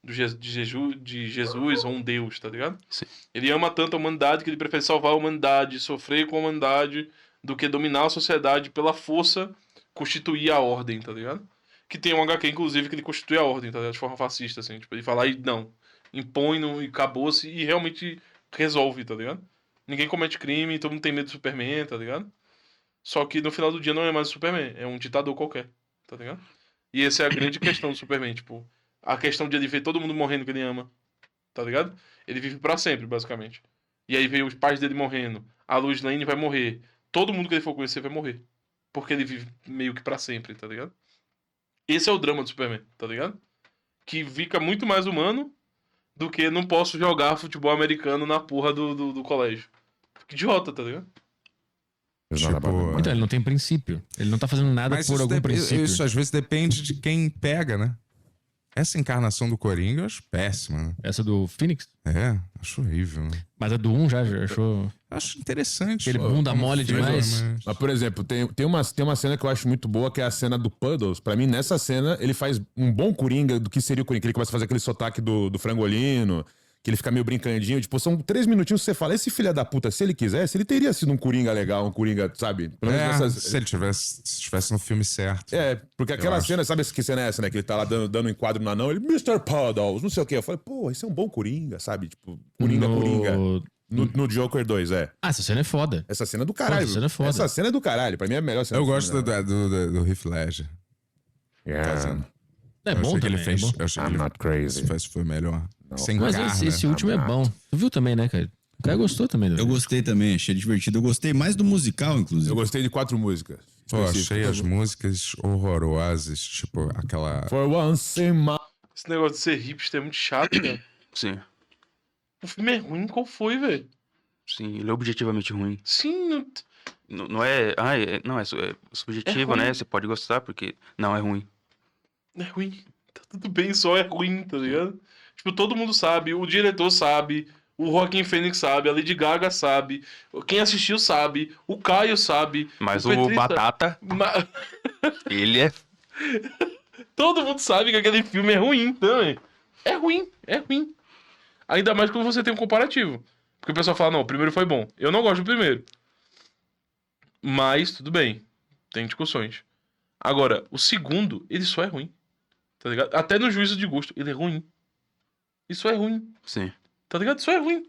de Jesus ou um Deus, tá ligado? Sim. Ele ama tanto a humanidade que ele prefere salvar a humanidade, sofrer com a humanidade, do que dominar a sociedade pela força, constituir a ordem, tá ligado? Que tem um HQ, inclusive, que ele constitui a ordem, tá ligado? De forma fascista, assim. Tipo, ele fala e não, impõe e acabou-se e realmente resolve, tá ligado? Ninguém comete crime, todo mundo tem medo do Superman, tá ligado? Só que no final do dia não é mais o Superman, é um ditador qualquer, tá ligado? E essa é a grande questão do Superman, tipo, a questão de ele ver todo mundo morrendo que ele ama, tá ligado? Ele vive pra sempre, basicamente. E aí veio os pais dele morrendo, a Lois Lane vai morrer, todo mundo que ele for conhecer vai morrer. Porque ele vive meio que pra sempre, tá ligado? Esse é o drama do Superman, tá ligado? Que fica muito mais humano do que não posso jogar futebol americano na porra do colégio. Que idiota, tá ligado? Tipo, Então, ele não tem princípio. Ele não tá fazendo nada mas por algum princípio. isso às vezes depende de quem pega, né? Essa encarnação do Coringa eu acho péssima, né? Essa do Phoenix? É, acho horrível, né? Mas a do 1 já achou... Acho interessante. Aquele bunda como mole filme, demais. Mas, por exemplo, tem uma cena que eu acho muito boa, que é a cena do Puddles. Pra mim, nessa cena, ele faz um bom Coringa do que seria o Coringa. Que ele começa a fazer aquele sotaque do frangolino, que ele fica meio brincandinho. Tipo, são 3 minutinhos que você fala, esse filho da puta, se ele quisesse, ele teria sido um Coringa legal, um Coringa, sabe? Pelo menos nessas... Se ele estivesse no filme certo. Porque aquela cena, sabe que cena é essa, né? Que ele tá lá dando um enquadro no anão, ele, Mr. Puddles, não sei o quê. Eu falei, pô, esse é um bom Coringa, sabe? Tipo, Coringa. No Joker 2, Ah, essa cena é foda. Essa cena é do caralho. Essa cena é foda. Essa cena é do caralho. Pra mim é a melhor cena Eu do gosto filme, né? do Heath Ledger. Fazendo. É Eu bom achei que também. ele fez. É bom. Eu achei que I'm ele not crazy. foi melhor. Sem Mas carne. esse último é bom. Tu viu também, né, cara? O cara gostou também. Né? Eu gostei também, achei divertido. Eu gostei mais do musical, inclusive. Eu gostei de 4 músicas. Pô, específicas. achei as músicas horrorosas. Tipo, aquela. For once in my... Esse negócio de ser hipster é muito chato, velho. Sim. O filme é ruim, qual foi, velho? Sim, ele é objetivamente ruim. Sim, Não é. Não, é subjetivo, É ruim. né? Você pode gostar, porque. Não, é ruim. é ruim. Tá tudo bem, só é ruim, tá ligado? Tipo, todo mundo sabe, o diretor sabe, o Joaquin Phoenix sabe, a Lady Gaga sabe, quem assistiu sabe, o Caio sabe. Mas o Petri Batata, Ma- ele é. Todo mundo sabe que aquele filme é ruim também. É ruim, é ruim. Ainda mais quando você tem um comparativo. Porque o pessoal fala, não, o primeiro foi bom. Eu não gosto do primeiro. Mas, tudo bem. Tem discussões. Agora, o segundo, ele só é ruim. Tá ligado? Até no juízo de gosto, ele é ruim. Isso é ruim. Sim. Tá ligado? Isso é ruim.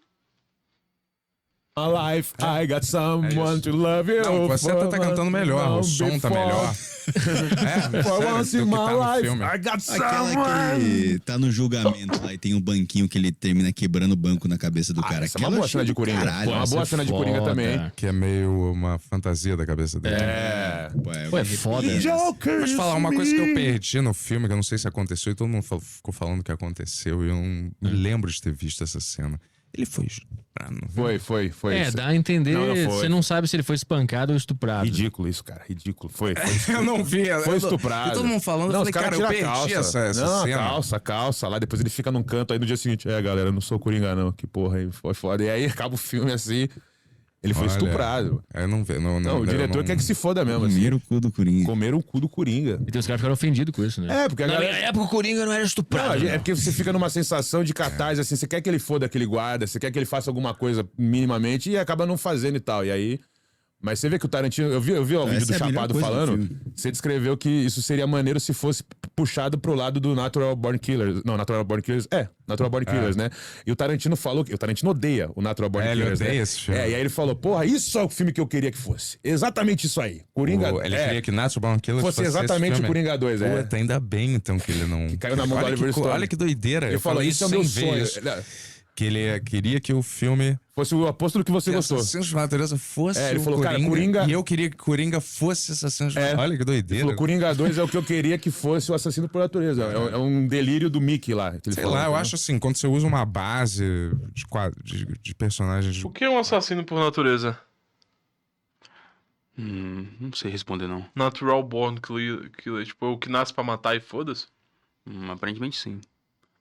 My life, I got someone to love you. Não, você tá cantando melhor. O som tá melhor. For once in do que my tá no life, filme. I got Aquela someone. que tá no julgamento lá e tem um banquinho que ele termina quebrando o banco na cabeça do cara. Essa é uma Aquela boa cena achei de do Coringa. caralho. Pô, é uma Essa boa é cena de Coringa foda. também. Que é meio uma fantasia da cabeça dele. Pô, é foda. Joker. Vou te falar uma coisa que eu perdi no filme, que eu não sei se aconteceu, e todo mundo ficou falando que aconteceu, e eu não me lembro de ter visto essa cena. Ele foi estuprado. Foi. É, dá a entender. Não foi. Você não sabe se ele foi espancado ou estuprado. Ridículo isso, cara. Ridículo. Foi Eu não vi. Foi estuprado. E todo mundo falando, eu Não, falei, os caras cara, eu tiram perdi essa não, cena. calça. Lá depois ele fica num canto, aí no dia seguinte, galera, eu não sou Coringa não, que porra aí, foi foda. E aí acaba o filme assim, ele foi Olha, estuprado. Eu não vi. Não, o diretor quer que se foda mesmo, assim. Comeram o cu do Coringa. Comeram o cu do Coringa. Então os caras ficaram ofendidos com isso, né? É, porque a Na minha galera... época o Coringa não era Não, estuprado. é porque você fica numa sensação de catarse, assim, você quer que ele foda aquele guarda, você quer que ele faça alguma coisa minimamente e acaba não fazendo e tal. E aí... Mas você vê que o Tarantino... Eu vi o vídeo Essa do é a melhor Chapado coisa do falando, filme. você descreveu que isso seria maneiro se fosse puxado pro lado do Natural Born Killers. Não, Natural Born Killers... Natural Born Killers, né? E o Tarantino falou que... O Tarantino odeia o Natural Born ele Killers, odeia né? esse filme. E aí ele falou, porra, isso é o filme que eu queria que fosse. Exatamente isso aí. Coringa... Ele queria que Natural Born Killers fosse exatamente esse o filme. Coringa 2, Puta, ainda bem então que ele não... Que caiu na mão do Oliver Stone. Olha que doideira. Ele Eu falou, falei isso é o meu sem ver sonho. isso. Que ele queria que o filme... Fosse o oposto do que você gostou. Assassinos de Natureza fosse Ele o falou, cara, Coringa, Coringa... e eu queria que Coringa fosse Assassinos de Natureza. Olha que Ele doideira. falou, Coringa 2 é o que eu queria que fosse o Assassino por Natureza. É um delírio do Mickey lá. Que ele Sei falou, lá, eu né? acho assim, quando você usa uma base de personagens... O que é um assassino por natureza? Não sei responder, não. Natural Born Killer. Tipo, o que nasce pra matar e foda-se? Aparentemente sim.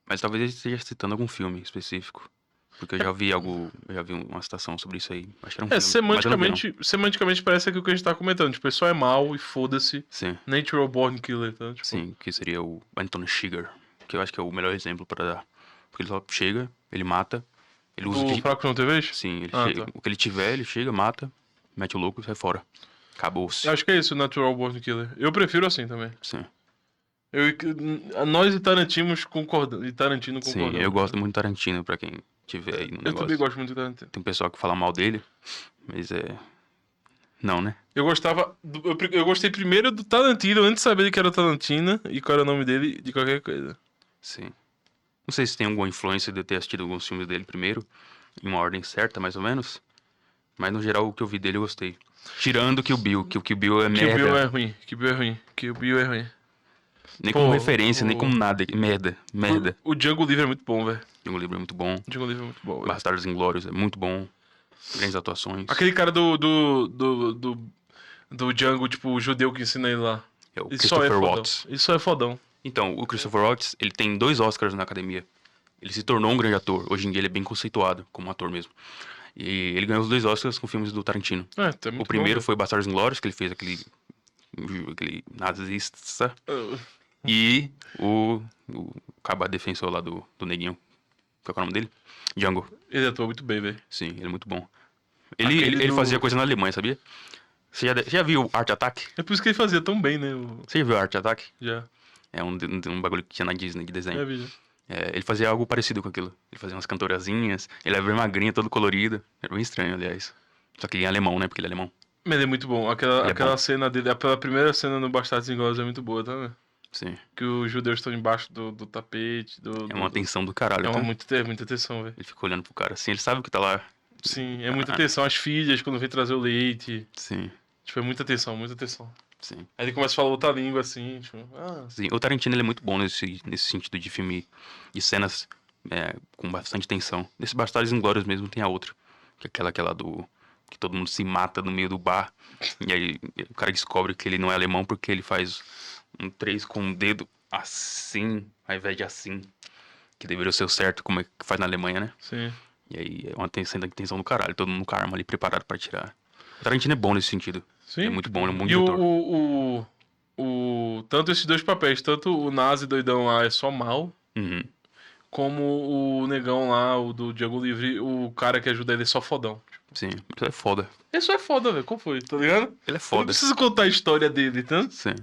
Mas talvez ele esteja citando algum filme específico. Porque eu já vi uma citação sobre isso aí. Acho que era um filme. mas eu não vi, não. Semanticamente parece aquilo que a gente tá comentando. Tipo, o pessoal é mal e foda-se. Sim, Natural Born Killer, tá? Tipo, sim, que seria o Anton Chigurh. Que eu acho que é o melhor exemplo pra dar. Porque ele só chega, ele mata, ele usa o O que... Fraco Não Te Vez? Sim, ele Ah, chega, tá. o que ele tiver, ele chega, mata, mete o louco e sai fora. Acabou-se. Eu acho que é isso, o Natural Born Killer. Eu prefiro assim também. Sim, Nós e Tarantino concordamos. sim, eu gosto muito do Tarantino, pra quem tiver aí no Eu negócio. também gosto muito de Tarantino. Tem pessoal que fala mal dele, mas não, né? Eu gostava. Eu gostei primeiro do Tarantino, antes de saber que era o Tarantino e qual era o nome dele, de qualquer coisa. Sim. Não sei se tem alguma influência de eu ter assistido alguns filmes dele primeiro, em uma ordem certa, mais ou menos. Mas no geral, o que eu vi dele eu gostei. Tirando que o Bill é merda. Kill Bill é ruim. Kill Bill é ruim. Nem Pô, como referência, nem o- como nada. Merda. O Django Livre é muito bom, velho. O livro é muito bom. O Django Livre é muito bom, velho. Bastardos Inglórios é muito bom. Grandes atuações. Aquele cara do Django, tipo, o judeu que ensina ele lá. É o Isso só é Christopher fodão. Watts. Isso é fodão. Então, o Christopher Waltz, ele tem 2 Oscars na academia. Ele se tornou um grande ator. Hoje em dia ele é bem conceituado como ator mesmo. E ele ganhou os 2 Oscars com filmes do Tarantino. Tá muito O primeiro bom, foi Bastardos Inglórios, que ele fez aquele nazista. velho. E o caba defensor lá do Neguinho. Qual é o nome dele? Django. Ele atua muito bem, velho. Sim, ele é muito bom. Aquele Ele do- fazia coisa na Alemanha, sabia? Você já viu Art Attack? É por isso que ele fazia tão bem, né? Você já viu Art Attack? Já. É um bagulho que tinha na Disney de desenho. Já vi, já. Ele fazia algo parecido com aquilo. Ele fazia umas cantorazinhas. Ele era bem magrinho, todo colorido. Era bem estranho, aliás. Só que ele é alemão, né? Porque ele é alemão. Mas ele é muito bom. Ele é Aquela bom. cena dele, a primeira cena no Bastardos Inglórios é muito boa, tá vendo? Sim. Que os judeus estão embaixo do tapete. É uma tensão do caralho, É tá? muita tensão, velho. Ele fica olhando pro cara assim, ele sabe que tá lá. Sim, é muita tensão. As filhas, quando vem trazer o leite. Sim, Tipo, é muita tensão, muita tensão. sim. Aí ele começa a falar outra língua, assim, tipo... Sim. O Tarantino, ele é muito bom nesse sentido de filme, de cenas com bastante tensão. Nesse Bastardos Inglórios mesmo tem a outra. Que é aquela do... Que todo mundo se mata no meio do bar. E aí o cara descobre que ele não é alemão porque ele faz um 3 com o dedo assim, ao invés de assim. Que deveria ser o certo, como é que faz na Alemanha, né? Sim. E aí é uma tensão do caralho. Todo mundo com a arma ali preparado pra atirar. O Tarantino é bom nesse sentido. Sim. É muito bom, ele é um bom E diretor. tanto esses 2 papéis, tanto o Nazi doidão lá é só mal, Uhum. como o negão lá, o do Django Livre, o cara que ajuda ele é só fodão. Sim, isso é foda. Ele só é foda, velho. Qual foi? Tá ligado? Ele é Eu não foda. preciso contar a história dele, tá? Sim.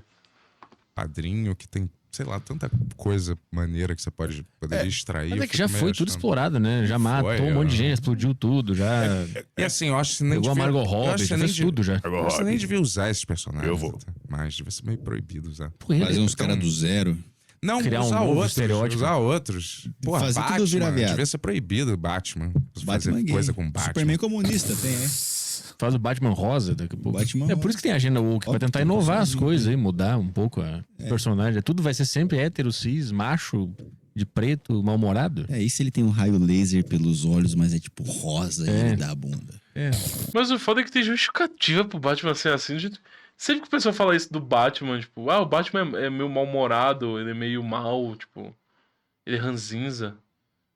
Padrinho que tem, sei lá, tanta coisa maneira que você poderia extrair. Mas eu é que fico já meio foi tudo achando. explorado, né? Já matou um monte de gente, explodiu tudo, já E assim, eu acho que nem pegou a devia- Margot eu acho Robbie, que já nem fez tudo já. Eu acho que nem devia usar esses personagens. Eu vou. até. Mas devia ser meio proibido usar. Pô, ele- Fazer uns caras do zero. Não, Criar um usar novo outros. estereótipo. Usar outros. Pô, Fazer tudo Batman, virar viado. devia ser proibido Batman. Fazer Batman gay. coisa com Batman. Superman comunista tem, é? Faz o Batman rosa daqui a pouco. Batman É por isso que tem a agenda woke, pra Óbvio tentar que tem inovar as personagem coisas aí, mudar um pouco a personagem. Tudo vai ser sempre hétero, cis, macho, de preto, mal-humorado. É, e se ele tem um raio laser pelos olhos, mas é tipo rosa e ele dá a bunda? É. Mas o foda é que tem justificativa pro Batman ser assim. Sempre que o pessoal fala isso do Batman, tipo, o Batman é meio mal-humorado, ele é meio mal, tipo, ele é ranzinza.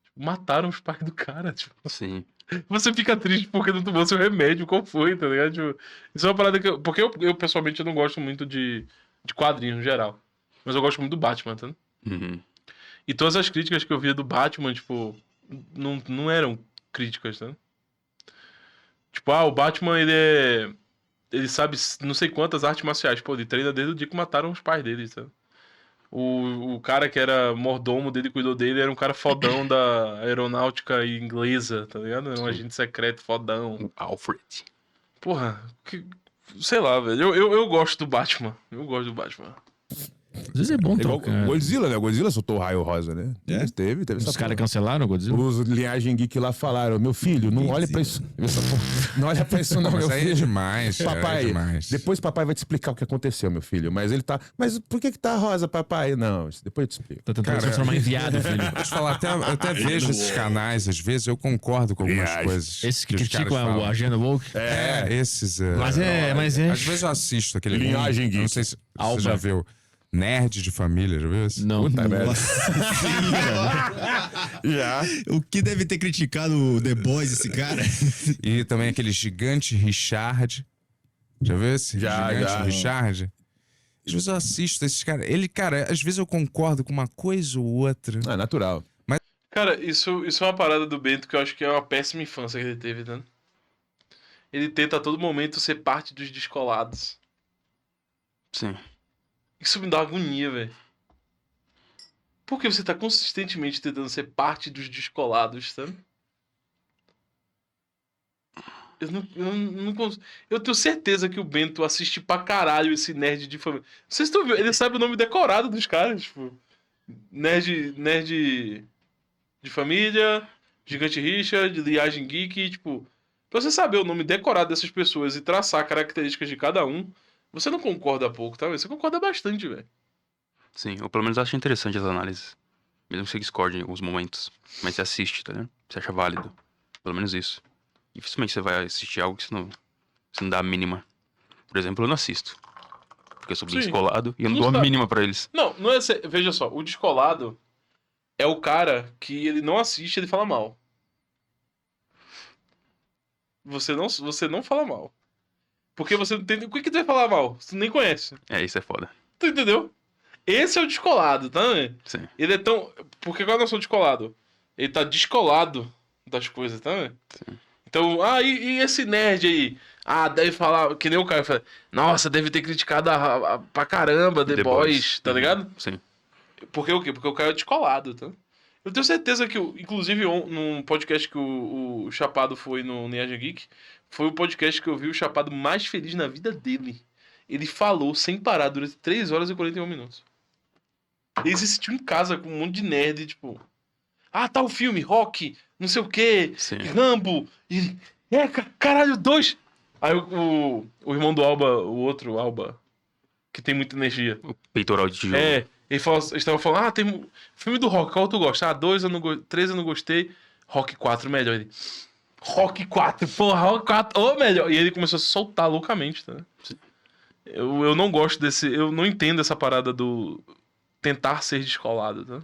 Tipo, mataram os pais do cara, tipo. Sim. Você fica triste porque não tomou seu remédio, qual foi, tá ligado? Tipo, isso é uma parada que porque eu pessoalmente eu não gosto muito de quadrinhos no geral. Mas eu gosto muito do Batman, tá? Uhum. E todas as críticas que eu via do Batman, tipo, não eram críticas, tá? Tipo, o Batman, ele sabe não sei quantas artes marciais. Pô, ele treina desde o dia que mataram os pais dele, tá? O cara que era mordomo dele, cuidou dele, era um cara fodão da aeronáutica inglesa, tá ligado? Era um agente secreto fodão. O Alfred. Porra, sei lá, velho. Eu gosto do Batman. Eu gosto do Batman. Às vezes é bom É igual trocar. Godzilla, né? Godzilla soltou o raio rosa, né? É? Teve essa Os caras porra. cancelaram o Godzilla? Os linhagem geek lá falaram: meu filho, não olha pra isso. Não olha pra isso, não, Mas meu aí é filho. demais. Papai, é demais. depois papai vai te explicar o que aconteceu, meu filho. Mas ele tá. Mas por que tá rosa, papai? Não, depois eu te explico. Tô tentando Cara, se transformar em viado, filho. Vou te falar, eu até vejo esses canais, às vezes eu concordo com algumas Viagem. coisas. Esses que os criticam caras a falam. agenda woke. Esses. Mas é. Às vezes eu assisto aquele. Linhagem eu não geek. sei se Alba. você já viu. Nerd de família, já viu isso? Não. Puta merda. Já. O que deve ter criticado o The Boys, esse cara? E também aquele gigante Richard. Já viu esse? Já, gigante já. Richard. Às vezes eu assisto esses caras. Cara, às vezes eu concordo com uma coisa ou outra. Ah, natural. Cara, isso é uma parada do Bento que eu acho que é uma péssima infância que ele teve, né? Ele tenta a todo momento ser parte dos descolados. Sim. Isso me dá agonia, velho. Porque você tá consistentemente tentando ser parte dos descolados, sabe? Eu tenho certeza que o Bento assiste pra caralho esse nerd de família. Vocês estão vendo? Ele sabe o nome decorado dos caras, tipo. Nerd de família, Gigante Richard, Liagem Geek, tipo. Pra você saber o nome decorado dessas pessoas e traçar características de cada um, você não concorda pouco, tá? Você concorda bastante, velho. Sim, ou pelo menos eu acho interessante as análises. Mesmo que você discorde em alguns momentos. Mas você assiste, tá ligado? Você acha válido. Pelo menos isso. Dificilmente você vai assistir algo que você não dá a mínima. Por exemplo, eu não assisto. porque eu sou bem Sim. descolado e eu não Não dou a sabe. mínima pra eles. Não é. Veja só, o descolado é o cara que ele não assiste, ele fala mal. Você não fala mal. Porque você não entende. O que tu vai falar mal? Você nem conhece. É, isso é foda. Tu entendeu? Esse é o descolado, tá? Sim. Ele é tão. Porque qual é a noção de descolado? Ele tá descolado das coisas, tá? Sim. Então, e esse nerd aí? Ah, deve falar. Que nem o cara fala. Nossa, deve ter criticado pra caramba The Boys, tá Uhum. ligado? Sim. Porque o quê? Porque o cara é descolado, tá? Eu tenho certeza que, inclusive, num podcast que o Chapado foi no Niaja Geek, foi o podcast que eu vi o Chapado mais feliz na vida dele. Ele falou sem parar durante 3 horas e 41 minutos. Ele se sentiu em casa com um monte de nerd, tipo... Ah, tá o filme, Rock, não sei o quê, Sim. Rambo, e... caralho, 2! Aí o irmão do Alba, o outro Alba, que tem muita energia... O peitoral de tijolo. Eles estavam falando, tem filme do Rock, qual tu gosta? 2 eu não gostei, 3 eu não gostei, Rock 4 melhor. Ele, Rock 4, porra, Rock 4, ô melhor. E ele começou a se soltar loucamente, tá? Sim. Eu não gosto eu não entendo essa parada do tentar ser descolado, tá?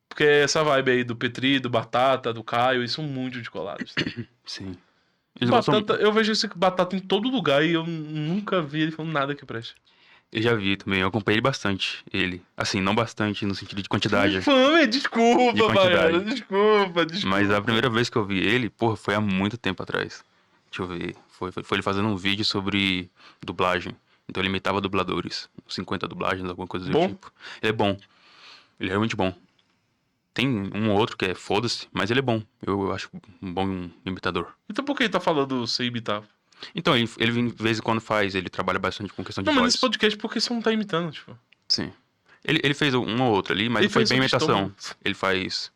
Porque essa vibe aí do Petri, do Batata, do Caio, eles são muito descolados. Tá? Sim. Eles gostam- Batata, eu vejo esse Batata em todo lugar e eu nunca vi ele falando nada que preste. Eu já vi também, eu acompanhei ele bastante, ele. Assim, não bastante no sentido de quantidade. Fama, De desculpa, quantidade. Baiano, desculpa. Mas a primeira vez que eu vi ele, porra, foi há muito tempo atrás. Deixa eu ver. Foi ele fazendo um vídeo sobre dublagem. Então ele imitava dubladores. 50 dublagens, alguma coisa do Bom? tipo. Ele é bom. Ele é realmente bom. Tem um ou outro que é foda-se, mas ele é bom. Eu acho um bom imitador. Então por que ele tá falando sem imitar? Então, ele de vez em quando faz, ele trabalha bastante com questão de Não, mas voz. nesse podcast por que você não tá imitando, tipo? Sim. Ele fez um ou outro ali, mas Ele foi fez bem o imitação. Stone. Ele faz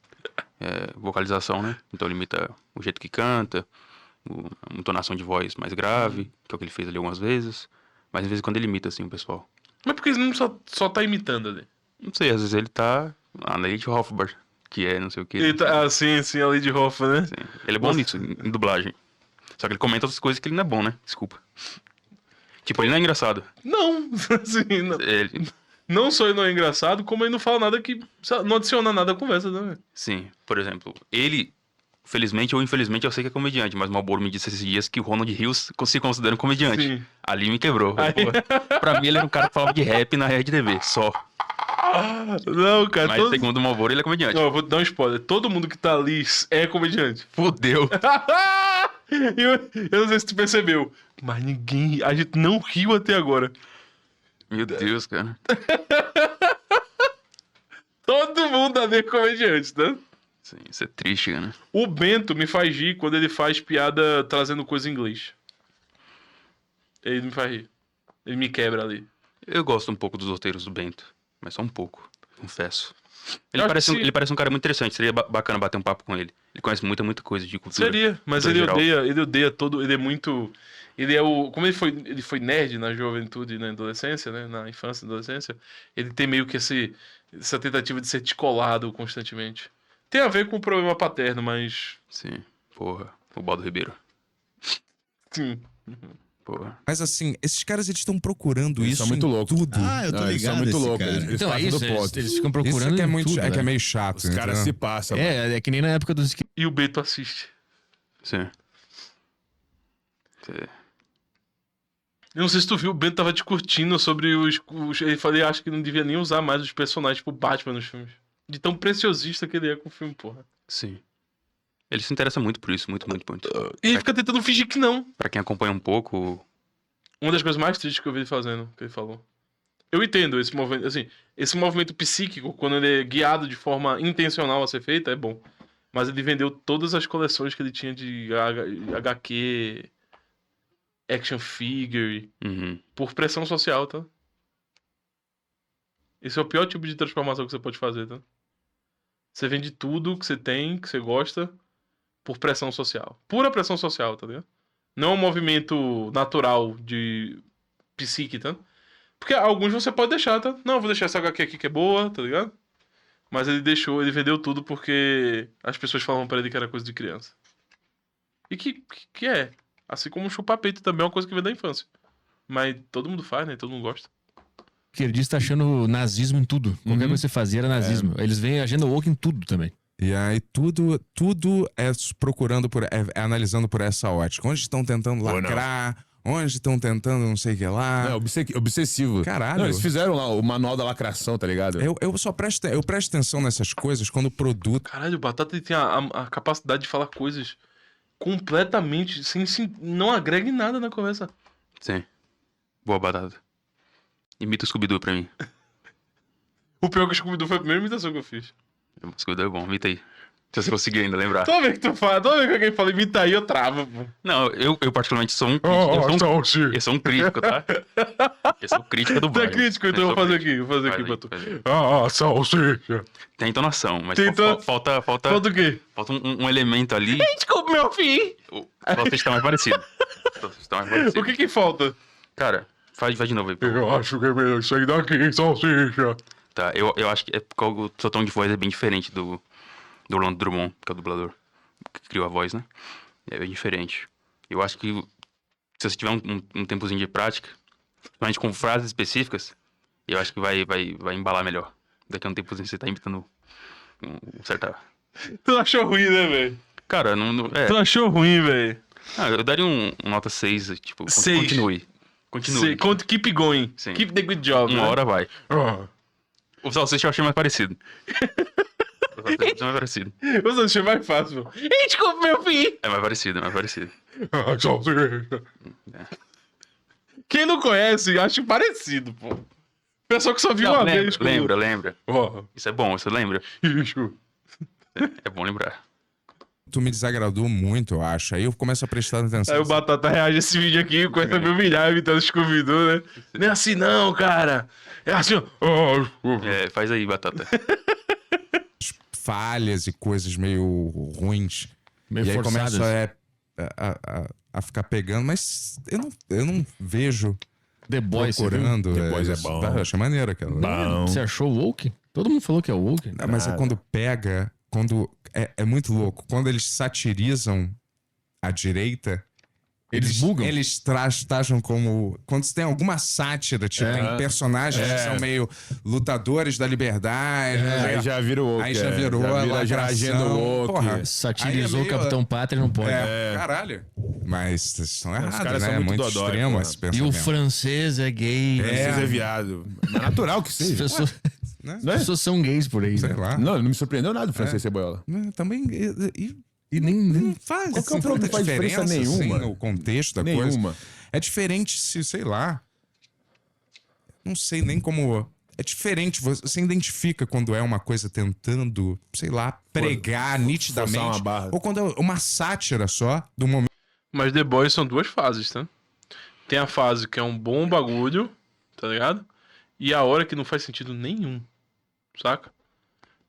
vocalização, né? Então ele imita o jeito que canta, a entonação de voz mais grave, que é o que ele fez ali algumas vezes. Mas de vez em quando ele imita, assim, o pessoal. Mas por que ele não só tá imitando ali? Não sei, às vezes ele tá na Lady Hofbauer, que é não sei o que. Ele tá, sim, a Lady Hoffa, né? Sim. Ele é bom Nossa. nisso, em dublagem. Só que ele comenta outras coisas que ele não é bom, né? Desculpa. Tipo, ele não é engraçado. Não, assim, Ele, não só ele não é engraçado, como ele não fala nada que não adiciona nada à conversa, né? sim, por exemplo, ele, felizmente ou infelizmente, eu sei que é comediante, mas o Malboro me disse esses dias que o Ronald Rios se considera um comediante. Sim. Ali me quebrou. Aí- Pô, pra mim, ele era um cara que falava de rap na Rede TV, só. Não, cara, Mas segundo o Malboro, ele é comediante. Não, eu vou te dar um spoiler. Todo mundo que tá ali é comediante. Fudeu. eu não sei se tu percebeu, mas a gente não riu até agora. Meu Deus, cara. Todo mundo ali é comediante, tá? Sim, isso é triste, né? O Bento me faz rir quando ele faz piada trazendo coisa em inglês. Ele me faz rir. Ele me quebra ali. Eu gosto um pouco dos roteiros do Bento, mas só um pouco, confesso. Eu acho que Ele parece um cara muito interessante, seria bacana bater um papo com ele. Ele conhece muita coisa de cultura. Seria, mas cultura geral. ele odeia todo. Ele é muito. Ele é o. Como ele foi nerd na juventude e na adolescência, né? Na infância e adolescência, ele tem meio que essa tentativa de ser descolado constantemente. Tem a ver com o problema paterno, mas. Sim, porra. O Baldo Ribeiro. Sim. Porra. Mas assim, esses caras eles estão procurando Eles isso são muito em loucos. tudo. Ah, eu tô Eles são ligado muito esse loucos. cara. Eles Então é passam do isso, eles, ponto. eles ficam Isso procurando é que é em muito, tudo, é que é né? meio chato. Os caras entendeu? se passam. mano. É que nem na época dos... E o Beto assiste. Sim. Sim. Eu não sei se tu viu, o Bento tava discutindo sobre ele falei, acho que não devia nem usar mais os personagens tipo Batman nos filmes. De tão preciosista que ele é com o filme, porra. Sim. Ele se interessa muito por isso, muito. E ele fica tentando fingir que não. Pra quem acompanha um pouco, Uma das coisas mais tristes que eu vi ele fazendo, que ele falou. Eu entendo esse movimento, assim, esse movimento psíquico, quando ele é guiado de forma intencional a ser feita, é bom. Mas ele vendeu todas as coleções que ele tinha de HQ, action figure, uhum, por pressão social, tá? Esse é o pior tipo de transformação que você pode fazer, tá? Você vende tudo que você tem, que você gosta, por pressão social. Pura pressão social, tá ligado? Não é um movimento natural de psique, tá? Porque alguns você pode deixar, tá? Não, vou deixar essa HQ aqui que é boa, tá ligado? Mas ele vendeu tudo porque as pessoas falavam pra ele que era coisa de criança. E que é. Assim como chupar peito também é uma coisa que vem da infância. Mas todo mundo faz, né? Todo mundo gosta. esquerdista achando nazismo em tudo. Qualquer coisa que você fazia era nazismo. Eles veem agenda woke em tudo também. E aí tudo é procurando é analisando por essa ótica. Onde estão tentando lacrar, onde estão tentando não sei o que lá. Obsessivo. Caralho. Não, eles fizeram lá o manual da lacração, tá ligado? Eu presto atenção nessas coisas quando o produto. Caralho, o Batata tem a capacidade de falar coisas completamente não agrega em nada na conversa. Sim. Boa, Batata. Imita o Scooby-Doo pra mim. O pior que o Scooby-Doo foi a primeira imitação que eu fiz. O Scooby-Doo é bom, imita aí. Se você conseguir ainda lembrar. Toda vez que tu fala, toda vez que alguém fala imita aí, eu travo, pô. Não, eu particularmente sou um eu sou um crítico, tá? Eu sou um crítico do Tu é bairro. crítico, então eu vou fazer aqui. Vou fazer aqui pra tu. Faz aí. Salsicha. Tem entonação, mas Tem falta Falta o quê? falta um elemento ali. Desculpa, meu filho. O salsicha tá mais parecido. O salsicha tá mais parecido. O que que falta? Cara, faz de novo aí. Eu acho que é melhor sair daqui, salsicha. Tá, eu acho que o seu tom de voz é bem diferente do Orlando Drummond, que é o dublador, que criou a voz, né? É bem diferente. Eu acho que se você tiver um tempozinho de prática, principalmente com frases específicas, eu acho que vai embalar melhor. Daqui a um tempozinho você tá imitando um certa... Tu achou ruim, né, velho? Cara, não Tu achou ruim, velho? eu daria um nota 6, tipo, 6. Continue. Keep going. Sim. Keep the good job. Uma né? hora vai. Ah. O salsicha eu achei mais parecido. O salsicha é mais parecido. O salsicha é mais fácil. Desculpa, meu filho. É mais parecido. Salsicha. Quem não conhece, acha parecido, pô. Pessoal que só viu uma vez. Lembra. Oh, Isso é bom, você lembra? isso. É bom lembrar. Tu me desagradou muito, eu acho. Aí eu começo a prestar atenção. Aí o Batata reage a esse vídeo aqui, começa a me humilhar, imitando o Scooby-Doo, né? Não é assim não, cara. É assim, ó. Faz aí, Batata. Falhas e coisas meio ruins. Meio e aí forçadas. começo a ficar pegando, mas eu não vejo The Boys, você viu? procurando. The Boys é bom. Eu achei maneiro aquela. Bom. Você achou woke? Todo mundo falou que é woke. Mas é quando pega, é muito louco. Quando eles satirizam a direita, Eles bugam. Eles taxam como. Quando você tem alguma sátira, tipo, tem personagens que são meio lutadores da liberdade. Aí já vira o woke. Aí já virou a já lacração. agenda woke. Porra, Satirizou aí o é meio- Capitão Pátria, não pode. Caralho. Mas vocês estão errados, caras né? são É muito muito dodói, extremo porra. esse E o pensamento. francês é gay. Vocês é viado. Mas natural que As seja. pessoas, Né? as pessoas são gays por aí. Sei né? lá. Não, não me surpreendeu nada o francês Cebola. Também. E nem Não faz, Qual que é o assim, problema? tanta Não faz diferença nenhuma. Assim, no contexto da coisa. Nenhuma. É diferente se, sei lá. Não sei nem como. É diferente, você identifica quando é uma coisa tentando, sei lá, pregar nitidamente. forçar uma barra. Ou quando é uma sátira só do momento. Mas The Boys são duas fases, tá? Tem a fase que é um bom bagulho, tá ligado? E a hora que não faz sentido nenhum, saca?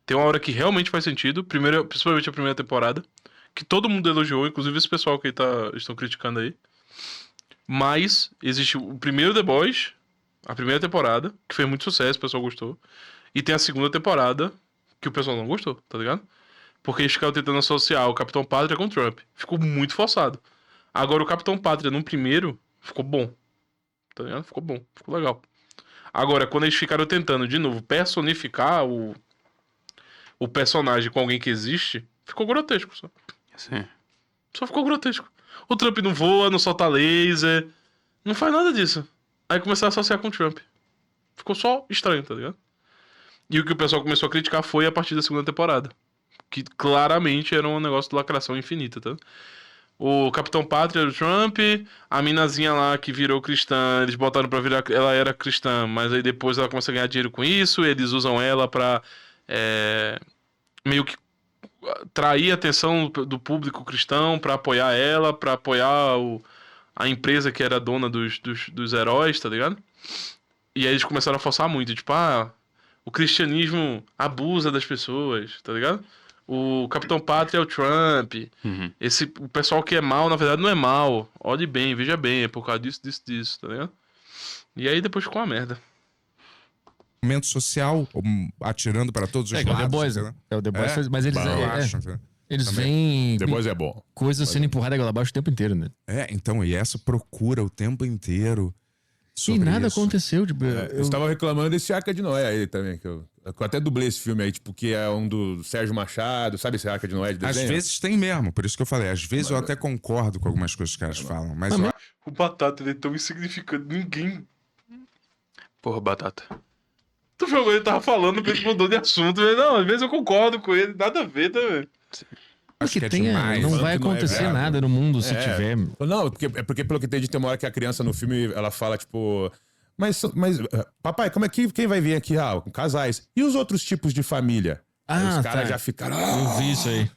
Tem uma hora que realmente faz sentido, principalmente a primeira temporada, que todo mundo elogiou, inclusive esse pessoal que estão criticando aí. Mas existe o primeiro The Boys, a primeira temporada, que fez muito sucesso, o pessoal gostou. E tem a segunda temporada, que o pessoal não gostou, tá ligado? Porque eles ficaram tentando associar o Capitão Pátria com o Trump. Ficou muito forçado. Agora o Capitão Pátria no primeiro ficou bom. Tá ligado? Ficou bom, ficou legal. Agora, quando eles ficaram tentando, de novo, personificar o personagem com alguém que existe, ficou grotesco só. Sim. Só ficou grotesco. O Trump não voa, não solta laser, não faz nada disso. Aí começaram a associar com o Trump. Ficou só estranho, tá ligado? E o que o pessoal começou a criticar foi a partir da segunda temporada. Que claramente era um negócio de lacração infinita, tá? O Capitão Pátria era o Trump, a minazinha lá que virou cristã, eles botaram pra virar... Ela era cristã, mas aí depois ela começa a ganhar dinheiro com isso, e eles usam ela pra... meio que trair a atenção do público cristão, pra apoiar ela, pra apoiar a empresa que era dona dos heróis, tá ligado? E aí eles começaram a forçar muito, tipo, o cristianismo abusa das pessoas, tá ligado? O Capitão Pátria é o Trump. Uhum. O pessoal que é mal, na verdade, não é mal. Olhe bem, veja bem, é por causa disso, tá ligado? E aí depois ficou uma merda. Momento social, atirando para todos os É, que é o lados. The Boys. entendeu? É o The Boys, mas eles, Eu acho. entendeu? eles veem The Boys é bom. coisas sendo empurradas goela abaixo o tempo inteiro, né? Então, e essa procura o tempo inteiro. E sobre nada isso. aconteceu. Tipo, Eu estava reclamando desse Arca de Noé aí também, que eu até dublei esse filme aí, tipo, que é um do Sérgio Machado, sabe esse Arca de Noé de Às desenho? vezes tem mesmo, por isso que eu falei. Às vezes eu até concordo com algumas coisas que os caras falam, mas eu O Batata, ele é tão insignificante. Ninguém... Porra, Batata. Tu viu ele tava falando, ele mudou de assunto. Não, às vezes eu concordo com ele. Nada a ver, tá, velho? acho que que é tenha, demais. não Falando vai que não é acontecer viável. nada no mundo se tiver. Não, porque pelo que entendi, tem uma hora que a criança no filme, ela fala, tipo... Mas papai, como é que quem vai vir aqui? Ah, com casais. E os outros tipos de família? Aí Ah, os caras tá. já ficaram... Eu vi isso aí.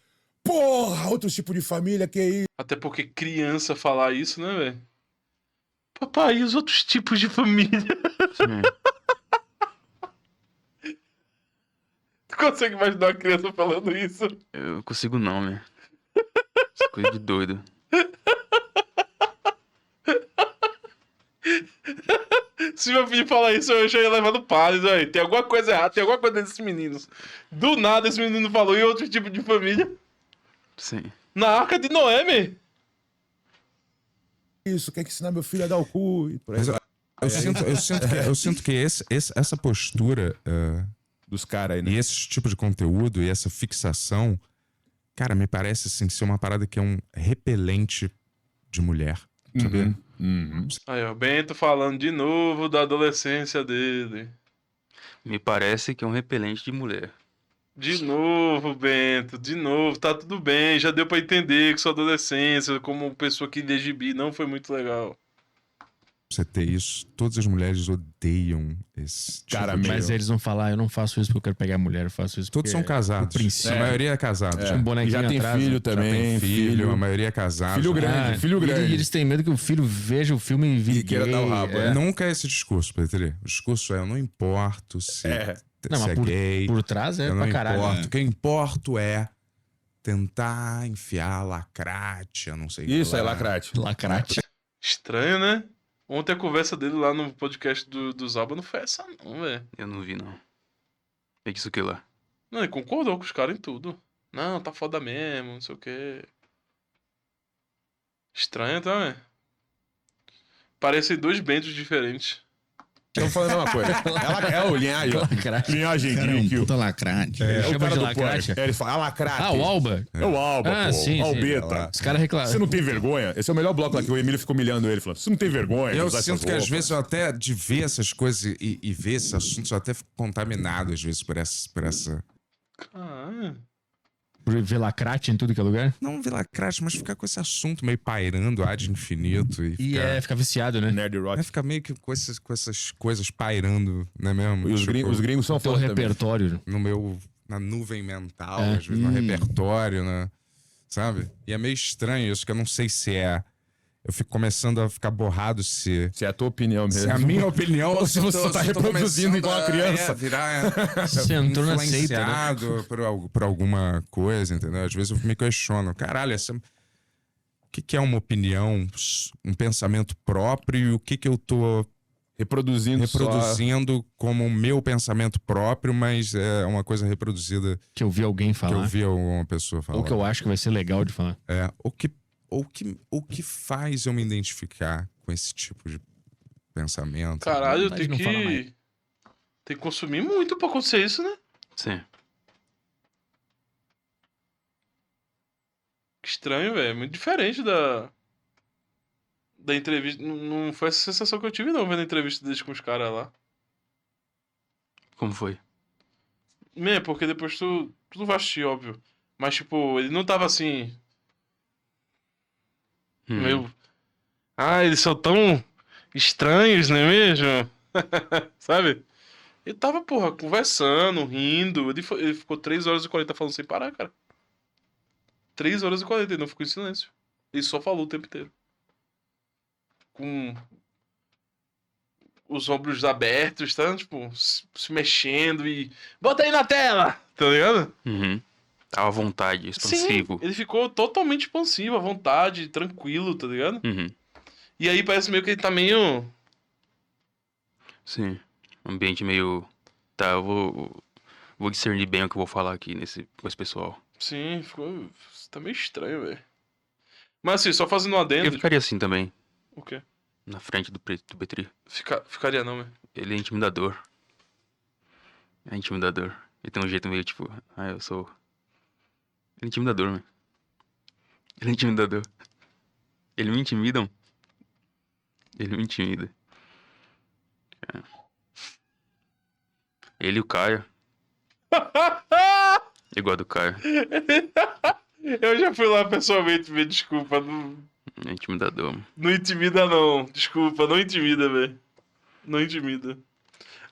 Porra, outros tipos de família, que é isso? Até porque criança falar isso, né, velho? Papai, e os outros tipos de família? Sim. Tu consegue imaginar uma criança falando isso? Eu consigo não, né? Essa coisa de doido. Se meu filho falar isso, eu já ia levar no padre, velho. Tem alguma coisa errada, tem alguma coisa desses meninos. Do nada esse menino falou em outro tipo de família. Sim. Na Arca de Noé, meu. Isso, quer que ensinar meu filho a dar o cu e por aí Mas vai. eu sinto que essa postura Dos caras aí, né? e esse tipo de conteúdo e essa fixação, cara, me parece assim, ser uma parada que é um repelente de mulher. Sabia? Aí, ó, Bento falando de novo da adolescência dele. Me parece que é um repelente de mulher. De novo, Bento, de novo. Tá tudo bem, já deu pra entender que sua adolescência, como pessoa que lê gibi, não foi muito legal. Você ter isso, todas as mulheres odeiam esse tipo Cara, de... Mas eles vão falar, eu não faço isso porque eu quero pegar a mulher, eu faço isso Todos porque... são casados. por princípio. A maioria é casado. Já. Um bonequinho Já tem atrás, filho já também, tem filho, a maioria é casado. Filho já. grande, filho E grande. eles têm medo que o filho veja o filme e vire E queira gay. dar o rabo, é. Nunca é esse discurso, Petri. O discurso é: eu não importo se, Não, se mas é por, gay. por trás é eu não pra caralho. importo. O que eu importo é tentar enfiar lacrate, eu não sei o que Isso, é lá. lacrate. Lacrate. Estranho, né? Ontem a conversa dele lá no podcast do Zaba não foi essa, não, velho. Eu não vi, não. É que isso que lá. Não, ele concordou com os caras em tudo. Não, tá foda mesmo, não sei o quê. Estranho, tá, velho? Parecem dois Bentos diferentes. Estão falando a mesma coisa. É o linhagem, ó. Lacrate. Linhagem Cara, é um Geek. puta lacrate. É o Chama cara de do lacrate? porco. É, eles falam, lacrate. Ah, o Alba. É o Alba, Ah, pô. sim, Albeta. Os caras reclamam. Você não tem vergonha? Esse é o melhor bloco lá que o Emílio ficou humilhando ele, falando, você não tem vergonha de Eu usar sinto essas que às roupas?" vezes eu até, de ver essas coisas e ver esses assuntos, eu até fico contaminado às vezes por essa... Caralho. Por ver lacrate em tudo que é lugar. Não ver lacrate, mas ficar com esse assunto meio pairando, ad infinito. E E ficar viciado, né? Nerd Rock. ficar meio que com essas coisas pairando, não é mesmo? E os Tipo, gringos são Teu fãs também. repertório. na nuvem mental, É. às vezes no repertório, né? Sabe? E é meio estranho isso, que eu não sei se é... Eu fico começando a ficar borrado se Se é a tua opinião mesmo. é a minha opinião Ou se eu você tá eu reproduzindo começando igual a a, criança. virar Você entrou na seita, né? influenciado por alguma coisa, entendeu? Às vezes eu me questiono, caralho, o que é uma opinião, um pensamento próprio e o que eu tô Reproduzindo como o meu pensamento próprio, mas é uma coisa reproduzida Que eu vi alguém que eu falar. vi alguma pessoa falar. Ou que eu acho que vai ser legal de falar. É, o que faz eu me identificar com esse tipo de pensamento? Caralho, eu Vontade tenho de não falar mais. que... Tem que consumir muito pra acontecer isso, né? Sim. Que estranho, velho. Muito diferente da entrevista. Não foi essa sensação que eu tive, não, vendo a entrevista deles com os caras lá. Como foi? Porque depois tu não vai assistir, óbvio. Mas, tipo, ele não tava assim, meio... Ah, eles são tão estranhos, não é mesmo? Sabe? Ele tava, porra, conversando, rindo. Ele ficou 3 horas e 40 falando sem parar, cara. 3 horas e 40, ele não ficou em silêncio. Ele só falou o tempo inteiro. Com os ombros abertos, tá? Tipo, se mexendo e... Bota aí na tela! Tá ligado? Uhum. Tava à vontade, expansivo. Sim, ele ficou totalmente expansivo, à vontade, tranquilo, tá ligado? Uhum. E aí parece meio que ele tá meio... Sim. Ambiente meio... Tá, eu vou discernir bem o que eu vou falar aqui com esse pessoal. Sim, ficou... Tá meio estranho, velho. Mas assim, só fazendo um adendo... Eu ficaria assim também. O quê? na frente do Petri. Ficaria não, velho. Ele é intimidador. É intimidador. Ele tem um jeito meio tipo, eu sou... Ele é intimidador, mano. Ele é intimidador. Ele me intimidam. Ele me intimida. É. Ele e o Caio. Eu gosto do Caio. Eu já fui lá pessoalmente, me desculpa. Não, É intimidador, mano. não intimida, não. Desculpa, não intimida, velho. Não intimida.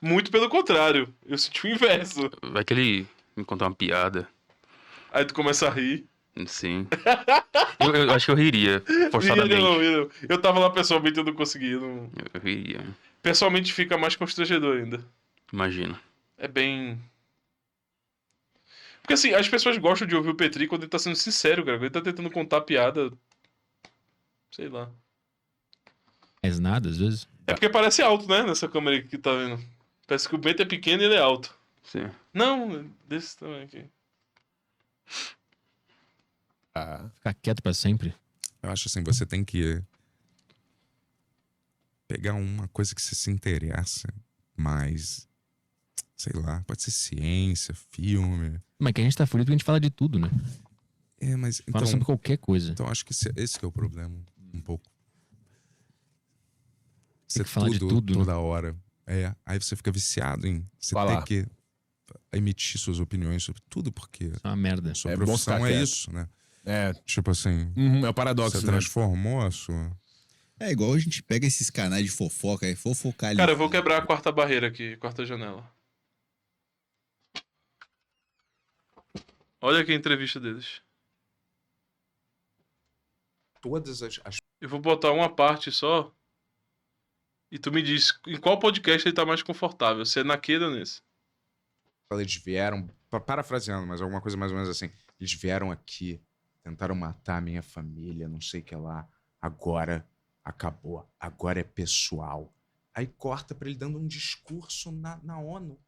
Muito pelo contrário. Eu senti o inverso. Vai que ele me contar uma piada. Aí tu começa a rir. Sim. Eu acho que eu riria, forçadamente. Não. Eu tava lá pessoalmente e eu não consegui. Não... Eu riria, Pessoalmente fica mais constrangedor ainda. imagina. É bem... Porque assim, as pessoas gostam de ouvir o Petri quando ele tá sendo sincero, cara. Quando ele tá tentando contar piada... Sei lá. Mais nada, às vezes. É porque parece alto, né? Nessa câmera aí que tá vendo. Parece que o Bento é pequeno e ele é alto. Sim. Não, desse tamanho aqui. Ficar quieto pra sempre. Eu acho assim, você tem que pegar uma coisa que você se interessa mais. Sei lá, pode ser ciência, filme. Mas que a gente tá fudido porque a gente fala de tudo, né? Mas Fala sobre qualquer coisa. então acho que esse que é o problema, um pouco. Tem que falar de tudo, né? toda hora. Aí você fica viciado em você Falar. ter que emitir suas opiniões sobre tudo, porque Isso é uma merda. sua É bom profissão ficar é quieto. isso, né? É, Tipo assim, é o paradoxo, você né? transformou a sua... É igual a gente pega esses canais de fofoca e fofocar ali. Cara, eu vou quebrar a quarta barreira aqui, quarta janela. Olha aqui a entrevista deles. Todas as Eu vou botar uma parte só. E tu me diz em qual podcast ele tá mais confortável. Se é naquele ou nesse. eles vieram, parafraseando, mas alguma coisa mais ou menos assim. Eles vieram aqui, tentaram matar a minha família, não sei o que lá. Agora acabou, agora é pessoal. Aí corta pra ele dando um discurso na ONU.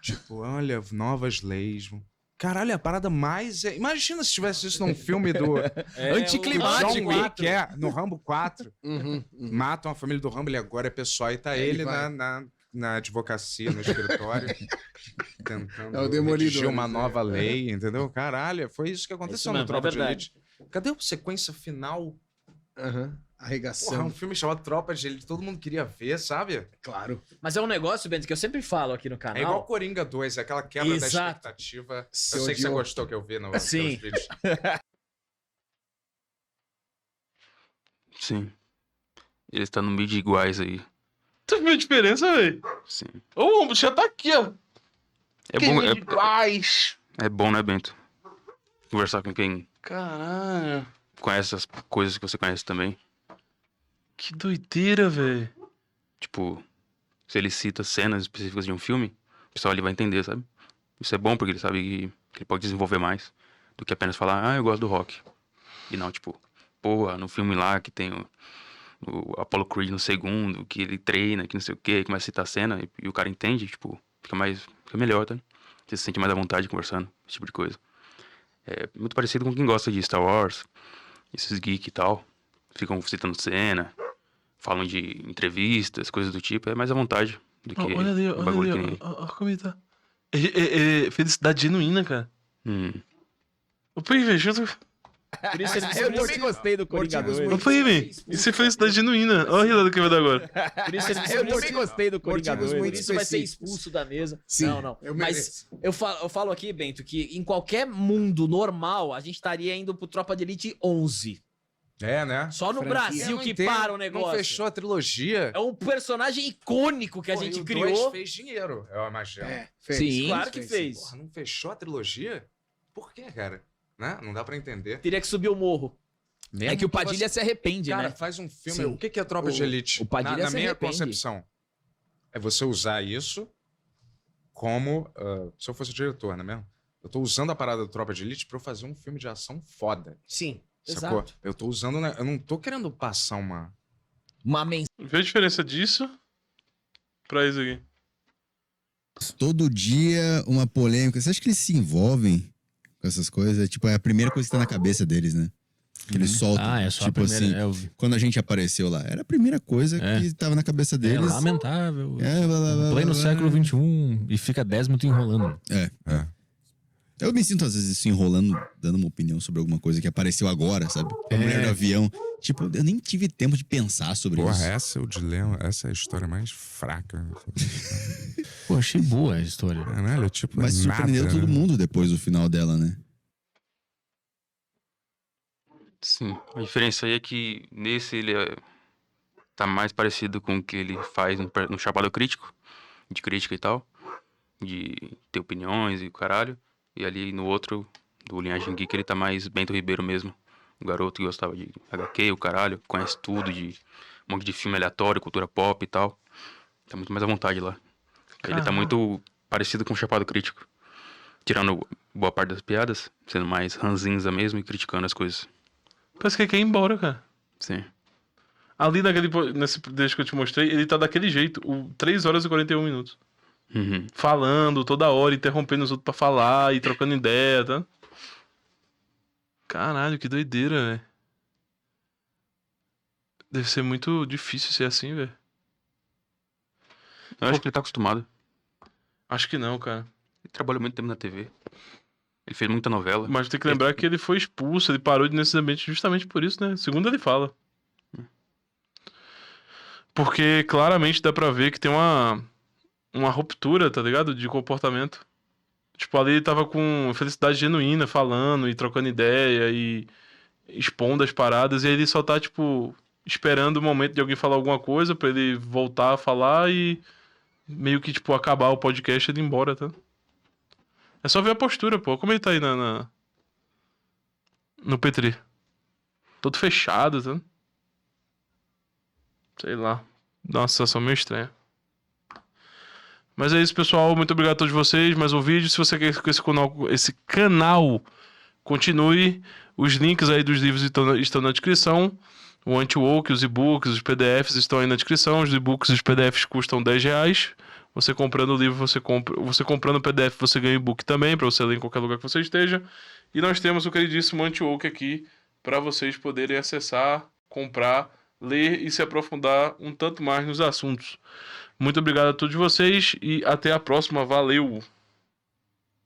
Tipo, olha, novas leis. Caralho, a parada mais... Imagina se tivesse isso num filme do... Anticlimático. John Wick, no Rambo 4. Uhum. Matam a família do Rambo, ele agora é pessoal. E tá ele vai. na advocacia, no escritório, tentando É o Demolidor, redigir uma né? nova lei, entendeu? Caralho, foi isso que aconteceu isso no mesmo, Tropa é de verdade. Elite. Cadê a sequência final? Aham. Porra, é Arregaçando. um filme chamado Tropa de Elite, todo mundo queria ver, sabe? Claro. Mas é um negócio, Bento, que eu sempre falo aqui no É igual canal. Coringa 2, é aquela quebra da Exato. expectativa. Se Eu sei que você odiou. gostou que eu vi no Sim. nos vídeos. Sim. Ele está no meio de iguais aí. Tu viu a diferença, velho? Sim. Ô, o já tá aqui, ó. É bom, Iguais. é bom, né, Bento? Conversar com quem Caralho. conhece as coisas que você conhece também. Que doideira, velho. Tipo, se ele cita cenas específicas de um filme, o pessoal ali vai entender, sabe? Isso é bom porque ele sabe que ele pode desenvolver mais do que apenas falar, eu gosto do rock. E não, tipo, porra, no filme lá que tem o Apollo Creed no segundo, que ele treina, que não sei o quê, começa a citar a cena e o cara entende, tipo, fica melhor, tá? Você se sente mais à vontade conversando, esse tipo de coisa. É muito parecido com quem gosta de Star Wars, esses geek e tal. Ficam citando cena, falam de entrevistas, coisas do tipo, é mais à vontade do que Olha ali, o bagulho que nem... olha como ele tá. É felicidade genuína, cara. Opa aí, velho. Por isso eu também gostei do Coringa 2. Opa aí, velho. Isso é felicidade genuína. Olha a risada que vai dar agora. Por isso eu também gostei do Coringa Motivos 2. Por muito isso vai ser específicos. expulso da mesa. Sim, Não. eu Mas mereço. eu falo aqui, Bento, que em qualquer mundo normal, a gente estaria indo pro Tropa de Elite 11. É, né? Só no Franquia. Brasil Eu não que entendo, para o negócio. Não fechou a trilogia. É um personagem icônico que a Porra, gente e o criou. 2 fez dinheiro, eu imagino. Fez. Sim, claro que fez. Porra, não fechou a trilogia? Por quê, cara? Né? Não dá pra entender. Teria que subir o morro. Mesmo É que o Padilha se arrepende, Cara, né? faz um filme. Sim. O que é Tropa de Elite? o Padilha na se minha arrepende. concepção, é você usar isso como... se eu fosse o diretor, não é mesmo? Eu tô usando a parada do Tropa de Elite pra eu fazer um filme de ação foda. Sim. Sacou? Exato. Eu tô usando... Eu não tô querendo passar uma... Uma mensagem. Vê a diferença disso pra isso aqui. Todo dia uma polêmica. Você acha que eles se envolvem com essas coisas? Tipo, é a primeira coisa que tá na cabeça deles, né? Que ele solta. Ah, é só tipo a primeira. assim, É, eu vi. quando a gente apareceu lá. Era a primeira coisa É. que tava na cabeça É deles. lamentável. É, blá, blá, blá, Pleno blá, século blá. XXI e fica 10 minutos enrolando. Eu me sinto às vezes assim, enrolando, dando uma opinião sobre alguma coisa que apareceu agora, sabe? A mulher do avião. Tipo, eu nem tive tempo de pensar sobre Porra, isso. essa é o dilema, essa é a história mais fraca. Pô, achei boa a história. Caralho, tipo, Mas surpreendeu nada, todo né? mundo depois do final dela, né? Sim, a diferença aí é que nesse ele tá mais parecido com o que ele faz no Chapado Crítico, de crítica e tal, de ter opiniões e o caralho. E ali no outro, do Linhagem Geek, ele tá mais Bento Ribeiro mesmo. O garoto que gostava de HQ, o caralho, conhece tudo, de um monte de filme aleatório, cultura pop e tal. Tá muito mais à vontade lá. Ele tá muito parecido com o Chapado Crítico. Tirando boa parte das piadas, sendo mais ranzinza mesmo e criticando as coisas. Parece que ele quer ir embora, cara. Sim. Ali nesse deixo que eu te mostrei, ele tá daquele jeito. 3 horas e 41 minutos. Uhum. Falando toda hora, interrompendo os outros pra falar e trocando ideia, tá? Caralho, que doideira, velho. Deve ser muito difícil ser assim, velho. Eu acho que ele tá acostumado. Acho que não, cara. Ele trabalhou muito tempo na TV. Ele fez muita novela. Mas tem que lembrar que ele foi expulso, ele parou nesses ambientes justamente por isso, né? Segundo ele fala. Porque claramente dá pra ver que tem uma ruptura, tá ligado? De comportamento. Tipo, ali ele tava com felicidade genuína, falando e trocando ideia e expondo as paradas, e aí ele só tá, tipo, esperando o momento de alguém falar alguma coisa pra ele voltar a falar e meio que, tipo, acabar o podcast e ir embora, tá? É só ver a postura, pô. Como ele tá aí no Petri. Todo fechado, tá? Sei lá. Dá uma sensação meio estranha. Mas é isso, pessoal. Muito obrigado a todos vocês. Mais um vídeo. Se você quer que esse canal continue, os links aí dos livros estão na descrição. O Anti-Woke, os e-books, os PDFs estão aí na descrição. Os e-books e os PDFs custam R$10. Você comprando o livro, você comprando o PDF, você ganha o e-book também, para você ler em qualquer lugar que você esteja. E nós temos o queridíssimo Anti-Woke aqui, para vocês poderem acessar, comprar, ler e se aprofundar um tanto mais nos assuntos. Muito obrigado a todos vocês e até a próxima. Valeu!